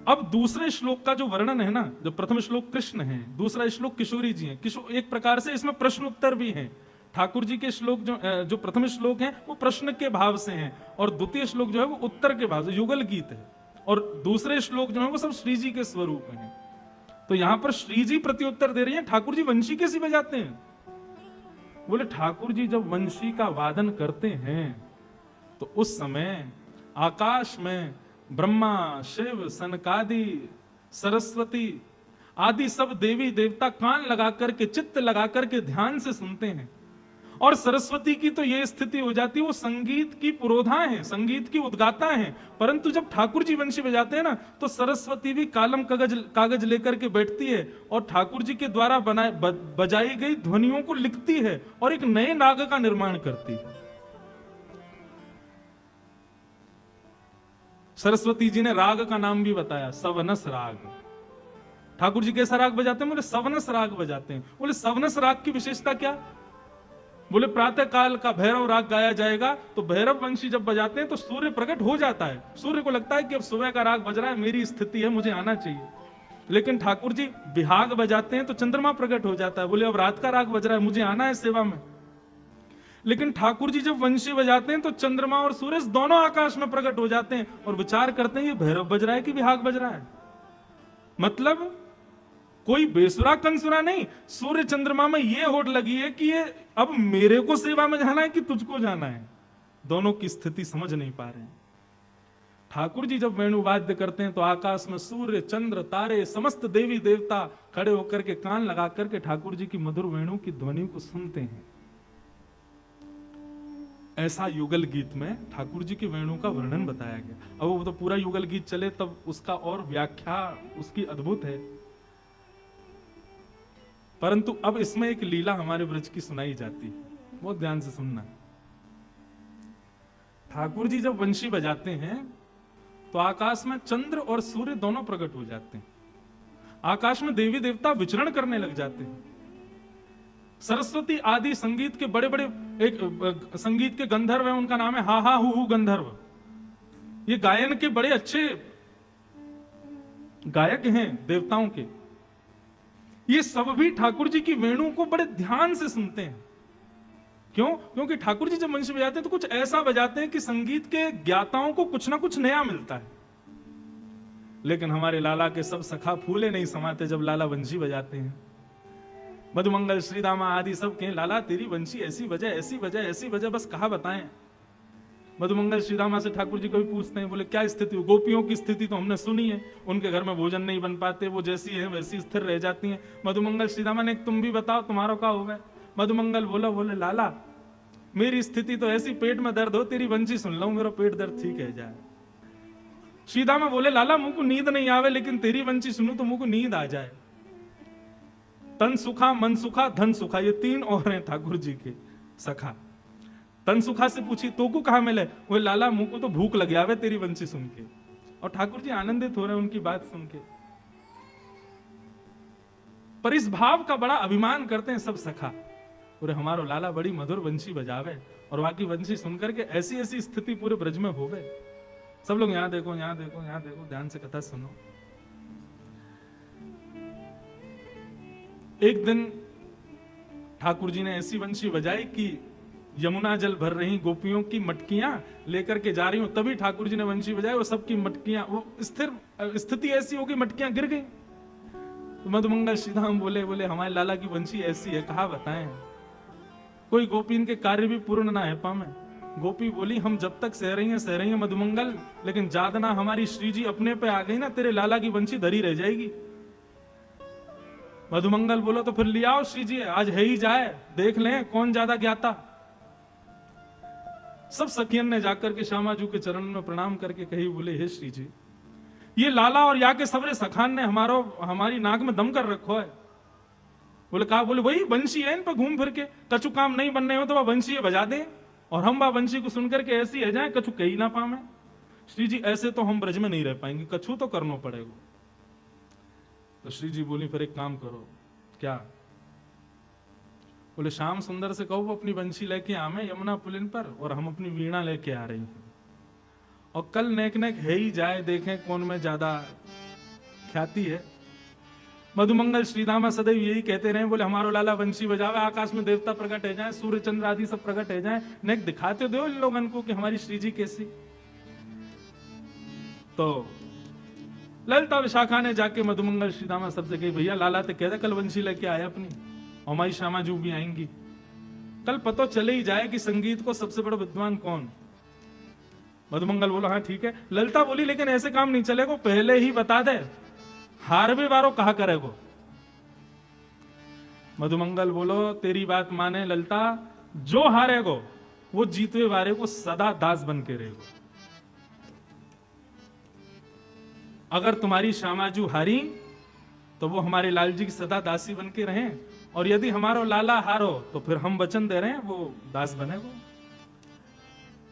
अब दूसरे श्लोक का जो वर्णन है ना, जो प्रथम श्लोक कृष्ण है, दूसरा श्लोक किशोरी जी हैं। एक प्रकार से इसमें प्रश्न उत्तर भी हैं। ठाकुर जी के श्लोक जो प्रथम श्लोक हैं वो प्रश्न के भाव से हैं, और द्वितीय श्लोक जो है वो उत्तर के भाव से, युगल गीत है। और दूसरे श्लोक जो है वो सब श्री जी के स्वरूप में है। तो यहां पर श्री जी प्रत्युत्तर दे रही हैं, ठाकुर जी वंशी कैसी बजाते हैं। बोले ठाकुर जी जब वंशी का वादन करते हैं तो उस समय आकाश में ब्रह्मा, शिव, सनकादि, सरस्वती आदि सब देवी देवता कान लगा करके, चित्त लगा करके ध्यान से सुनते हैं। और सरस्वती की तो यह स्थिति हो जाती है, वो संगीत की पुरोधा है, संगीत की उद्गाता है। परंतु जब ठाकुर जी वंशी बजाते हैं ना, तो सरस्वती भी कालम कागज लेकर के बैठती है और ठाकुर जी के द्वारा बजाई गई ध्वनियों को लिखती है और एक नए राग का निर्माण करती है। सरस्वती जी ने राग का नाम भी बताया, सवनस राग। ठाकुर जी कैसा राग बजाते हैं। बोले सवनस राग बजाते हैं। बोले सवनस राग की विशेषता क्या। बोले प्रातः काल का भैरव राग गाया जाएगा, तो भैरव वंशी जब बजाते हैं तो सूर्य प्रकट हो जाता है। सूर्य को लगता है कि अब सुबह का राग बज रहा है, मेरी स्थिति है, मुझे आना चाहिए। लेकिन ठाकुर जी विहाग बजाते हैं तो चंद्रमा प्रकट हो जाता है। बोले अब रात का राग बज रहा है, मुझे आना है सेवा में। लेकिन ठाकुर जी जब वंशी बजाते हैं तो चंद्रमा और सूरज दोनों आकाश में प्रकट हो जाते हैं और विचार करते हैं ये भैरव बज रहा है कि विहाग बज रहा है। मतलब कोई बेसुरा कंसुरा नहीं, सूर्य चंद्रमा में ये होड़ लगी है कि ये अब मेरे को सेवा में जाना है कि तुझको जाना है। दोनों की स्थिति समझ नहीं पा रहे हैं। ठाकुर जी जब वेणुवाद्य करते हैं तो आकाश में सूर्य, चंद्र, तारे, समस्त देवी देवता खड़े होकर के कान लगा करके ठाकुर जी की मधुर वेणु की ध्वनि को सुनते हैं। ऐसा युगल गीत में ठाकुर जी की वेणु का वर्णन बताया गया। अब वो तो पूरा युगल गीत चले तब उसका और व्याख्या उसकी अद्भुत है। परंतु अब इसमें एक लीला हमारे ब्रज की सुनाई जाती है, बहुत ध्यान से सुनना। ठाकुर जी जब वंशी बजाते हैं तो आकाश में चंद्र और सूर्य दोनों प्रकट हो जाते हैं। आकाश में देवी देवता विचरण करने लग जाते हैं। सरस्वती आदि संगीत के बड़े बड़े एक संगीत के गंधर्व है, उनका नाम है हा हा हु गंधर्व। ये गायन के बड़े अच्छे गायक हैं देवताओं के। ये सब भी ठाकुर जी की वेणु को बड़े ध्यान से सुनते हैं। क्यों? क्योंकि ठाकुर जी जब वंशी बजाते हैं तो कुछ ऐसा बजाते हैं कि संगीत के ज्ञाताओं को कुछ ना कुछ नया मिलता है। लेकिन हमारे लाला के सब सखा फूले नहीं समाते जब लाला वंशी बजाते हैं। मधुमंगल श्रीदामा आदि सब कहें लाला तेरी वंशी ऐसी बजे ऐसी बजे ऐसी बजे, बस कहा बताएं। मधुमंगल श्रीदामा से ठाकुर जी को भी पूछते हैं, बोले क्या स्थिति? गोपियों की स्थिति तो हमने सुनी है, उनके घर में भोजन नहीं बन पाते, वो जैसी है वैसी स्थिर रह जाती हैं। मधुमंगल श्रीदामा ने तुम भी बताओ तुम्हारा क्या होगा? मधुमंगल बोले लाला मेरी स्थिति तो ऐसी, पेट में दर्द हो तेरी वंशी सुन लो मेरा पेट दर्द ठीक है जाए। श्रीदामा बोले लाला मुझको नींद नहीं आवे, लेकिन तेरी वंशी सुनू तो मुझको नींद आ जाए। तन सुखा मन सुखा धन सुखा, ये तीन और हैं ठाकुर जी के सखा। तन सुखा से पूछी तो को कहा मिले? वो लाला मुझको तो भूख लग आवे तेरी वंशी सुन के। और ठाकुर जी आनंदित हो रहे हैं उनकी बात सुन के। पर इस भाव का बड़ा अभिमान करते हैं सब सखा, पूरे हमारो लाला बड़ी मधुर वंशी बजावे, और बाकी वंशी सुनकर के ऐसी ऐसी स्थिति पूरे ब्रज में हो गए। सब लोग यहां देखो यहां देखो यहां देखो, ध्यान से कथा सुनो। एक दिन ठाकुर जी ने ऐसी वंशी बजाई कि यमुना जल भर रही गोपियों की मटकियां लेकर के जा रही हूं, तभी ठाकुर जी ने वंशी बजाई, वो सबकी मटकियां, वो स्थिर स्थिति ऐसी हो गई मटकियां गिर गई। तो मधुमंगल श्रीधाम बोले हमारे लाला की वंशी ऐसी है, कहा बताएं। कोई गोपी इनके कार्य भी पूर्ण ना है पामे। गोपी बोली हम जब तक सह रही हैं मधुमंगल, लेकिन जादना हमारी श्री जी अपने पे आ गई ना, तेरे लाला की वंशी धरी रह जाएगी। मधुमंगल बोलो तो फिर ले आओ श्री जी, आज है ही जाए, देख लें कौन ज्यादा ज्ञाता। सब सखियन ने जाकर के श्यामाजू के चरण में प्रणाम करके कही, बोले हे श्री जी, ये लाला और या के सबरे सखान ने हमारी नाक में दम कर रखो है। बोले कहा? बोले वही वंशी है, इन पर घूम फिर के कछु काम नहीं बनने हो तो वह वंशी बजा दे, और हम वह वंशी को सुनकर के ऐसी है जाए कछु कही ना पावे। श्री जी ऐसे तो हम ब्रज में नहीं रह पाएंगे, कछु तो करना पड़ेगा। तो श्री जी बोली फिर एक काम करो। क्या? बोले श्याम सुंदर से कहो वो अपनी वंशी लेके आवे यमुना पुलिन पर, और हम अपनी वीणा लेके आ रही हैं, और कल नेक नेक है ही जाए, देखें कौन में ज्यादा ख्याति है। मधुमंगल श्रीदामा सदैव यही कहते रहे, बोले हमारो लाला वंशी बजावे, आकाश में देवता प्रकट है जाए, सूर्य चंद्र आदि सब प्रकट है जाए, नेक दिखाते दो इन लोगों को कि हमारी श्री जी कैसी। तो ललिता विशाखा ने जाके मधुमंगल श्रीदामा सबसे कही, भैया लाला तो कहते कल वंशी लेके आया अपनी, और हमारी श्यामाजू भी आएंगी, कल पता चले ही जाए कि संगीत को सबसे बड़ा विद्वान कौन। मधुमंगल बोला हाँ ठीक है। ललिता बोली लेकिन ऐसे काम नहीं चलेगा, पहले ही बता दे, हार भी बारो कहा करेगो। मधुमंगल बोलो तेरी बात माने ललिता, जो हारेगो वो जीतवे वाले को सदा दास बन के रहेगो। अगर तुम्हारी श्यामाजू हारी तो वो हमारे लाल जी की सदा दासी बन के रहें, और यदि हमारो लाला हारो तो फिर हम वचन दे रहे हैं वो दास बनेगो।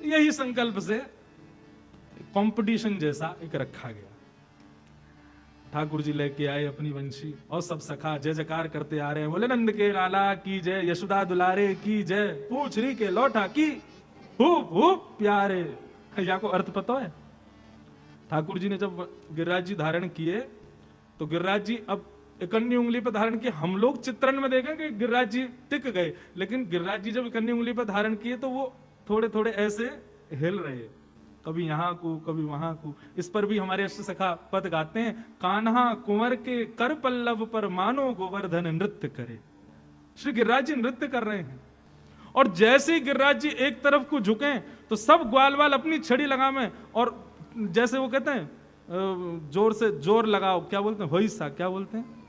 यही संकल्प से कंपटीशन जैसा एक रखा गया। ठाकुर जी लेके आए अपनी वंशी, और सब सखा जय जयकार करते आ रहे हैं, बोले नंद के लाला की जय, यशोदा दुलारे की जय, पूछरी के लौटा की खूब प्यारे। या को अर्थ पता है? ठाकुर जी ने जब गिरिराज जी धारण किए तो गिरिराज जी अब इकन्नी उंगली पर धारण किए। हम लोग चित्रण में देखें कि गिरिराज जी टिक गए, लेकिन गिरिराज जी जब इकन्नी उंगली पर धारण किए तो वो थोड़े थोड़े ऐसे हिल रहे, कभी यहां को कभी वहां को। इस पर भी हमारे अष्ट सखा पद गाते हैं, कान्हा कुंवर के कर पल्लव पर मानो गोवर्धन नृत्य करे। श्री गिरिराज जी नृत्य कर रहे हैं, और जैसे ही गिरिराज जी एक तरफ को झुके तो सब ग्वाल वाल अपनी छड़ी लगावे, और जैसे वो कहते हैं जोर से जोर लगाओ, क्या बोलते हैं होइसा, क्या बोलते हैं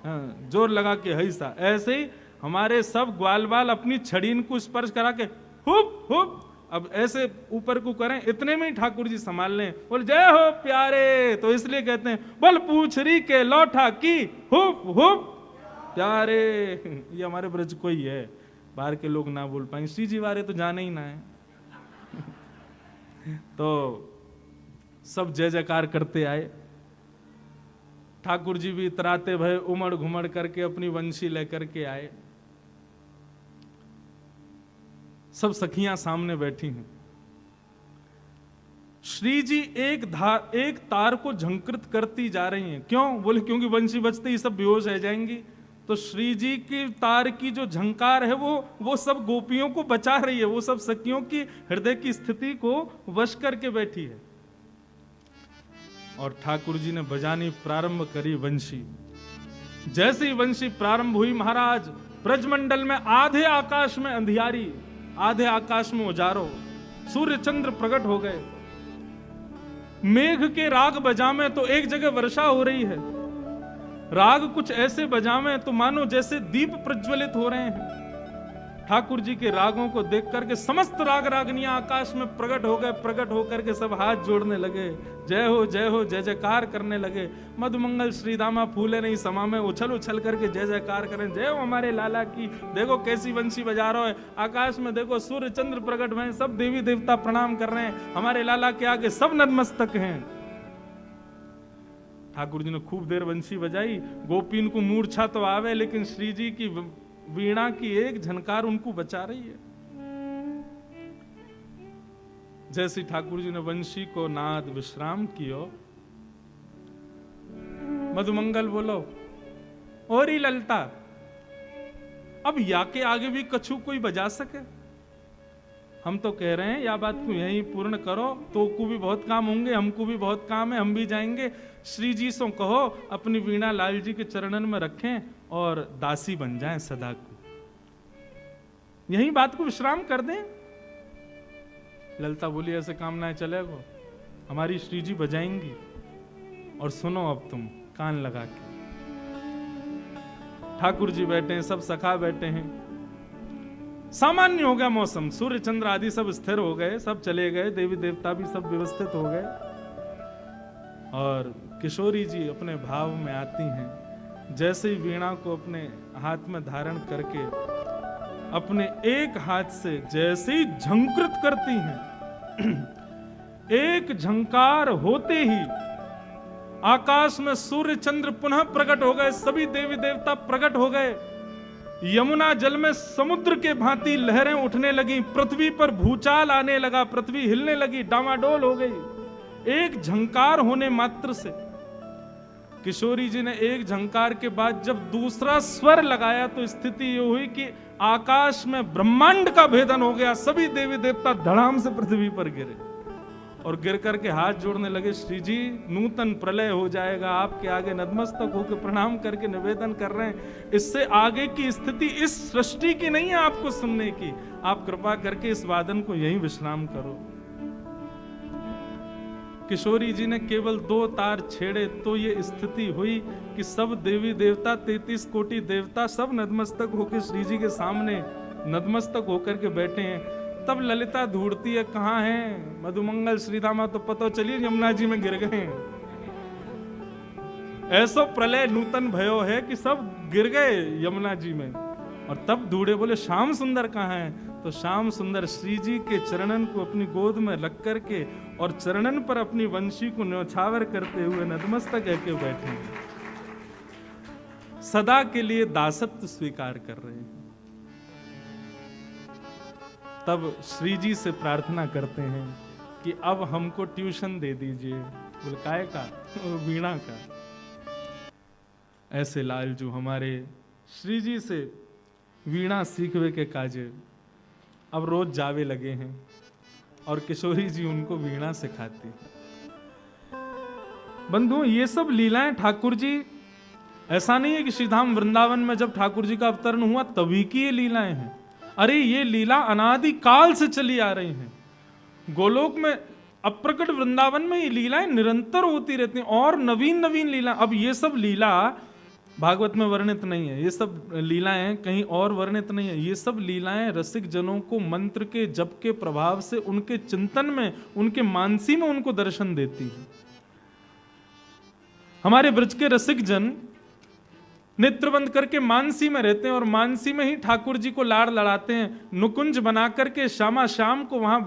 हाँ, जोर लगा के हैसा। ऐसे ही हमारे सब ग्वाल वाल अपनी छड़ीन को स्पर्श करा के हुप हुप अब ऐसे ऊपर को करें, इतने में ही ठाकुर जी संभाल लें, बोल जय हो प्यारे। तो इसलिए कहते हैं बोल पूछरी के लौटा की हुप हुप प्यारे। ये हमारे ब्रज को ही है, बाहर के लोग ना बोल पाएंगे, श्री जी वाले तो जाने ही ना है। तो सब जय जयकार करते आए। ठाकुर जी भी इतराते भय उमड़ घुमड़ करके अपनी वंशी लेकर के आए। सब सखियां सामने बैठी हैं। श्री जी एक तार को झंकृत करती जा रही हैं। क्यों? बोले क्योंकि वंशी बजते ही सब बेहोश रह जाएंगी। तो श्री जी की तार की जो झंकार है वो सब गोपियों को बचा रही है, वो सब सखियों की हृदय की स्थिति को वश करके बैठी है। और ठाकुर जी ने बजानी प्रारंभ करी वंशी। जैसे ही वंशी प्रारंभ हुई महाराज, ब्रजमंडल में आधे आकाश में अंधियारी, आधे आकाश में उजारो, सूर्य चंद्र प्रकट हो गए। मेघ के राग बजामे तो एक जगह वर्षा हो रही है, राग कुछ ऐसे बजामे तो मानो जैसे दीप प्रज्वलित हो रहे हैं। ठाकुर जी के रागों को देख करके समस्त राग रागनियां आकाश में प्रकट हो गए। प्रकट होकर के सब हाथ जोड़ने लगे, जय हो जय जयकार करने लगे। मधुमंगल श्रीदामा फूले नहीं समा में उछल उछल करके जय जयकार करें, जय हो हमारे लाला की। देखो कैसी वंशी बजा रहा है, आकाश में देखो सूर्य चंद्र प्रकट हुए, सब देवी देवता प्रणाम कर रहे हैं, हमारे लाला के आगे सब नतमस्तक हैं। ठाकुर जी ने खूब देर वंशी बजाई। गोपीन को मूर्छा तो आवे, लेकिन श्री जी की वीणा की एक झनकार उनको बचा रही है। जैसे ठाकुर जी ने वंशी को नाद विश्राम कियो, मधुमंगल बोलो और ही ललता, अब या के आगे भी कछु कोई बजा सके? हम तो कह रहे हैं या बात को यहीं पूर्ण करो, तो को भी बहुत काम होंगे, हमको भी बहुत काम है, हम भी जाएंगे। श्री जी से कहो अपनी वीणा लाल जी के चरणन में रखें और दासी बन जाएं सदा को, यही बात को विश्राम कर दें। ललता बोली ऐसे काम ना चलेगा, हमारी श्री जी बजाएंगी और सुनो अब तुम कान लगा के। ठाकुर जी बैठे हैं, सब सखा बैठे हैं। सामान्य हो गया मौसम, सूर्य चंद्र आदि सब स्थिर हो गए, सब चले गए, देवी देवता भी सब व्यवस्थित हो गए। और किशोरी जी अपने भाव में आती हैं। जैसे ही वीणा को अपने हाथ में धारण करके अपने एक हाथ से जैसे ही झंकृत करती हैं, एक झंकार होते ही आकाश में सूर्य चंद्र पुनः प्रकट हो गए, सभी देवी देवता प्रकट हो गए। यमुना जल में समुद्र के भांति लहरें उठने लगी, पृथ्वी पर भूचाल आने लगा, पृथ्वी हिलने लगी, डामाडोल हो गई एक झंकार होने मात्र से। किशोरी जी ने एक झंकार के बाद जब दूसरा स्वर लगाया तो स्थिति ये हुई कि आकाश में ब्रह्मांड का भेदन हो गया। सभी देवी देवता धड़ाम से पृथ्वी पर गिरे और गिर करके हाथ जोड़ने लगे, श्री जी नूतन प्रलय हो जाएगा, आपके आगे नतमस्तक होकर प्रणाम करके निवेदन कर रहे हैं। इससे आगे की स्थिति इस सृष्टि की नहीं है आपको सुनने की, आप कृपा करके इस वादन को यहीं विश्राम करो। किशोरी जी ने केवल 2 तार छेड़े तो ये स्थिति हुई कि सब देवी देवता 33 कोटि देवता सब नतमस्तक होकर श्री जी के सामने नतमस्तक होकर के बैठे हैं। तब ललिता ढूंढती है कहाँ है मधुमंगल श्रीधामा, तो पता चलिए यमुना जी में गिर गए। ऐसा प्रलय नूतन भयो है कि सब गिर गए यमुना जी में। और तब ढूंढे, बोले श्याम सुंदर कहाँ है? तो श्याम सुंदर श्री जी के चरणन को अपनी गोद में रख करके और चरणन पर अपनी वंशी को न्योछावर करते हुए नतमस्तक के बैठे हैं, सदा के लिए दासत्व स्वीकार कर रहे हैं। तब श्री जी से प्रार्थना करते हैं कि अब हमको ट्यूशन दे दीजिए। बोले काय का? वीणा का। ऐसे लालजू हमारे श्री जी से वीणा सीखवे के काजे अब रोज जावे लगे हैं और किशोरी जी उनको वीणा सिखाती। बंधु, ये सब लीलाएं ठाकुर जी, ऐसा नहीं है कि श्रीधाम वृंदावन में जब ठाकुर जी का अवतरण हुआ तभी की ये लीलाएं हैं। अरे ये लीला अनादि काल से चली आ रही हैं। गोलोक में अप्रकट वृंदावन में ये लीलाएं निरंतर होती रहती हैं और नवीन नवीन लीला। अब ये सब लीला भागवत में वर्णित नहीं है, ये सब लीलाएं कहीं और वर्णित नहीं है। ये सब लीलाएं रसिक जनों को मंत्र के जप के प्रभाव से उनके चिंतन में, उनके मानसी में उनको दर्शन देती है। हमारे ब्रज के रसिक जन नेत्र बंद करके मानसी में रहते हैं और मानसी में ही ठाकुर जी को लाड़ लड़ाते हैं। नुकुंज बना करके श्यामा श्याम को वहां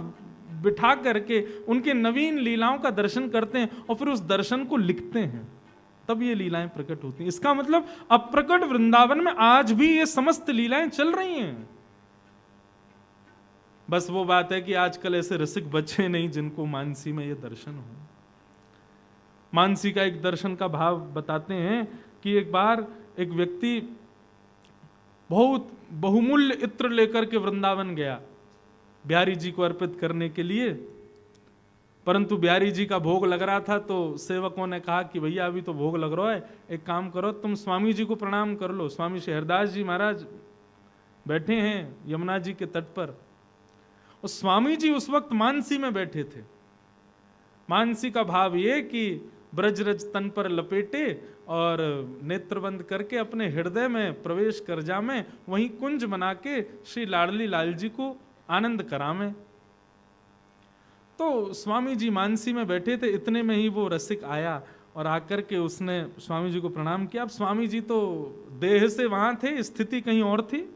बिठा करके उनके नवीन लीलाओं का दर्शन करते हैं और फिर उस दर्शन को लिखते हैं। तब ये लीलाएं प्रकट होती हैं। इसका मतलब अप्रकट वृंदावन में आज भी ये समस्त लीलाएं चल रही हैं। बस वो बात है कि आजकल ऐसे रसिक बच्चे नहीं जिनको मानसी में ये दर्शन हो। मानसी का एक दर्शन का भाव बताते हैं कि एक बार एक व्यक्ति बहुत बहुमूल्य इत्र लेकर के वृंदावन गया बिहारी जी को अर्पित करने के लिए, परंतु बिहारी जी का भोग लग रहा था तो सेवकों ने कहा कि भैया अभी तो भोग लग रहा है, एक काम करो तुम स्वामी जी को प्रणाम कर लो। स्वामी शहरदास जी महाराज बैठे हैं यमुना जी के तट पर, और स्वामी जी उस वक्त मानसी में बैठे थे। मानसी का भाव ये कि ब्रजरज तन पर लपेटे और नेत्र बंद करके अपने हृदय में प्रवेश कर जामे, वहीं कुंज बना के श्री लाडली लाल जी को आनंद करामे। तो स्वामी जी मानसी में बैठे थे, इतने में ही वो रसिक आया और आकर के उसने स्वामी जी को प्रणाम किया। अब स्वामी जी तो देह से वहां थे, स्थिति कहीं और थी।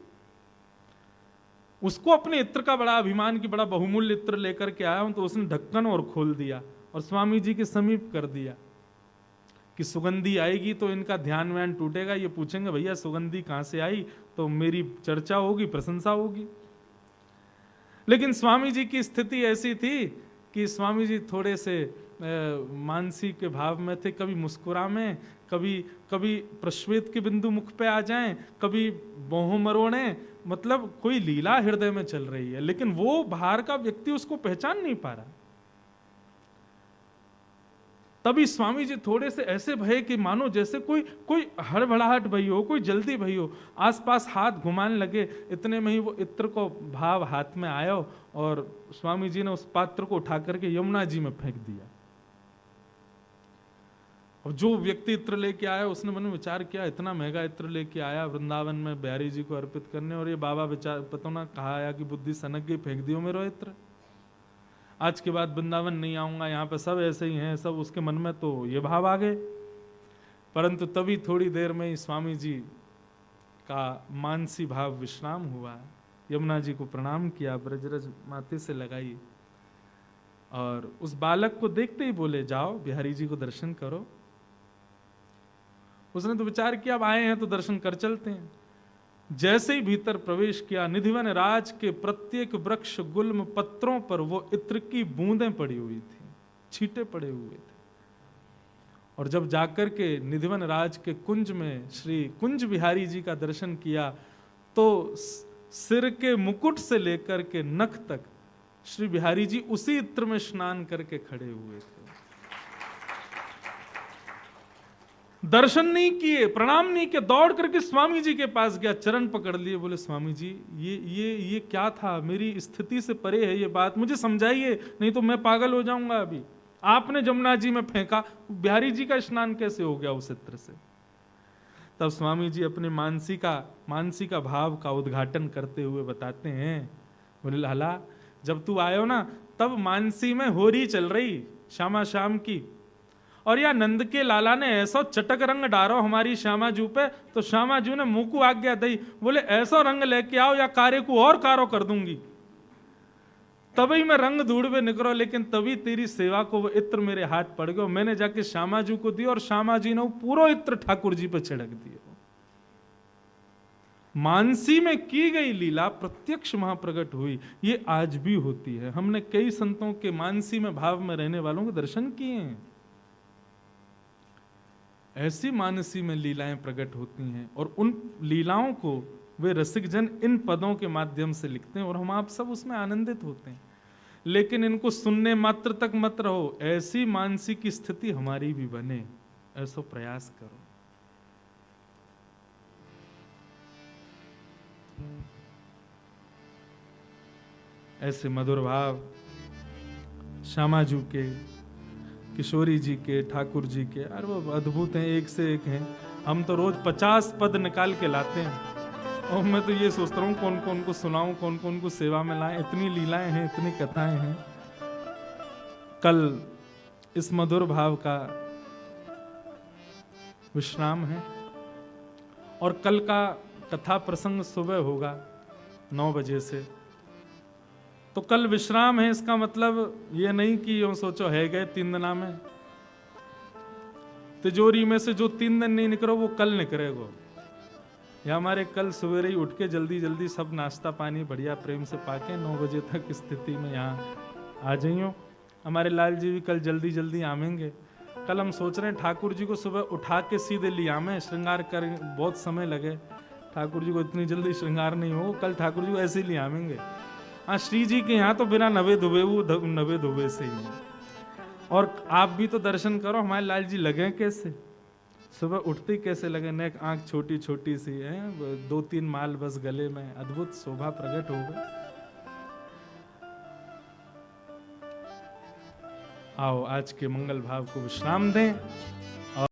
उसको अपने इत्र का बड़ा अभिमान की बड़ा बहुमूल्य इत्र लेकर के आया हूं, तो उसने ढक्कन और खोल दिया और स्वामी जी के समीप कर दिया कि सुगंधी आएगी तो इनका ध्यान व्यान टूटेगा, ये पूछेंगे भैया सुगंधी कहां से आई, तो मेरी चर्चा होगी, प्रशंसा होगी। लेकिन स्वामी जी की स्थिति ऐसी थी कि स्वामी जी थोड़े से मानसी के भाव में थे, कभी मुस्कुरा में, कभी प्रश्वेत के बिंदु मुख पे आ जाएं, कभी मोह मरोड़े, मतलब कोई लीला हृदय में चल रही है, लेकिन वो बाहर का व्यक्ति उसको पहचान नहीं पा रहा। तभी स्वामी जी थोड़े से ऐसे भये कि मानो जैसे कोई हड़बड़ाहट भई हो, कोई जल्दी भई हो, आसपास हाथ घुमाने लगे। इतने में ही वो इत्र को भाव हाथ में आया और स्वामी जी ने उस पात्र को उठा करके यमुना जी में फेंक दिया। और जो व्यक्ति इत्र लेके आया उसने मन में विचार किया, इतना महंगा इत्र लेके आया वृंदावन में बिहारी जी को अर्पित करने, और ये बाबा विचार पता ना कहा आया कि बुद्धि सनक गई, फेंक दियो मेरो इत्र, आज के बाद वृंदावन नहीं आऊंगा, यहाँ पे सब ऐसे ही हैं, सब। उसके मन में तो ये भाव आ गए। परंतु तभी थोड़ी देर में ही स्वामी जी का मानसी भाव विश्राम हुआ, यमुना जी को प्रणाम किया, ब्रजरज माथे से लगाई और उस बालक को देखते ही बोले जाओ बिहारी जी को दर्शन करो। उसने तो विचार किया अब आए हैं तो दर्शन कर चलते हैं। जैसे ही भीतर प्रवेश किया, निधिवन राज के प्रत्येक वृक्ष गुल्म पत्रों पर वो इत्र की बूंदें पड़ी हुई थी, छींटे पड़े हुए थे। और जब जाकर के निधिवन राज के कुंज में श्री कुंज बिहारी जी का दर्शन किया तो सिर के मुकुट से लेकर के नख तक श्री बिहारी जी उसी इत्र में स्नान करके खड़े हुए थे। दर्शन नहीं किए, प्रणाम नहीं किया, दौड़ करके स्वामी जी के पास गया, चरण पकड़ लिए, बोले स्वामी जी ये क्या था, मेरी स्थिति से परे है ये बात, मुझे समझाइए, नहीं तो मैं पागल हो जाऊंगा। अभी आपने जमुना जी में फेंका, बिहारी जी का स्नान कैसे हो गया उस इत्र से? तब स्वामी जी अपने मानसी का भाव का उद्घाटन करते हुए बताते हैं, बोले लाला जब तू आयो ना तब मानसी में होरी चल रही श्यामा श्याम की, और या नंद के लाला ने ऐसा चटक रंग डारो हमारी श्यामा जू पे, तो श्यामा जू ने मुंह को आज्ञा दी, बोले ऐसा रंग लेके आओ या कार्य को और कारो कर दूंगी। तभी मैं रंग ढूंढवे निकलो, लेकिन तभी तेरी सेवा को वो इत्र मेरे हाथ पड़ गया, मैंने जाके श्यामा जू को दिया और श्यामा जी ने वो पूरा इत्र ठाकुर जी पे छिड़क दिया। मानसी में की गई लीला प्रत्यक्ष वहां प्रकट हुई, ये आज भी होती है। हमने कई संतों के मानसी में भाव में रहने वालों के दर्शन किए हैं। ऐसी मानसी में लीलाएं प्रकट होती हैं और उन लीलाओं को वे रसिक जन इन पदों के माध्यम से लिखते हैं और हम आप सब उसमें आनंदित होते हैं। लेकिन इनको सुनने मात्र तक मत रहो, ऐसी मानसी की स्थिति हमारी भी बने, ऐसा प्रयास करो। ऐसे मधुर भाव श्यामाजू के, किशोरी जी के, ठाकुर जी के, अरे वो अद्भुत हैं, एक से एक हैं। हम तो रोज 50 पद निकाल के लाते हैं और मैं तो ये सोचता हूँ कौन कौन को सुनाऊं, कौन कौन को सेवा में लाएं। इतनी लीलाएं हैं, इतनी कथाएं हैं। कल इस मधुर भाव का विश्राम है और कल का कथा प्रसंग सुबह होगा 9 बजे से। तो कल विश्राम है, इसका मतलब ये नहीं कि यूं सोचो है गए 3 दिना में। तिजोरी में से जो 3 दिन नहीं निकलो वो कल निकलेगो। या हमारे कल सवेरे ही उठ के जल्दी जल्दी सब नाश्ता पानी बढ़िया प्रेम से पाके 9 बजे तक स्थिति में यहाँ आ जाइयो। हमारे लाल जी भी कल जल्दी जल्दी आवेंगे। कल हम सोच रहे हैं ठाकुर जी को सुबह उठा के सीधे लिया में श्रृंगार कर, बहुत समय लगे ठाकुर जी को, इतनी जल्दी श्रृंगार नहीं हो, कल ठाकुर जी को ऐसे ही ले आवेंगे। हाँ, श्री जी के यहाँ तो बिना नवे धुबे वो नवे धुबे से ही है। और आप भी तो दर्शन करो हमारे लाल जी लगे कैसे, सुबह उठते ही कैसे लगे, नेक आंख छोटी छोटी सी है, 2-3 माल बस गले में, अद्भुत शोभा प्रकट हो गई। आओ आज के मंगल भाव को विश्राम दें।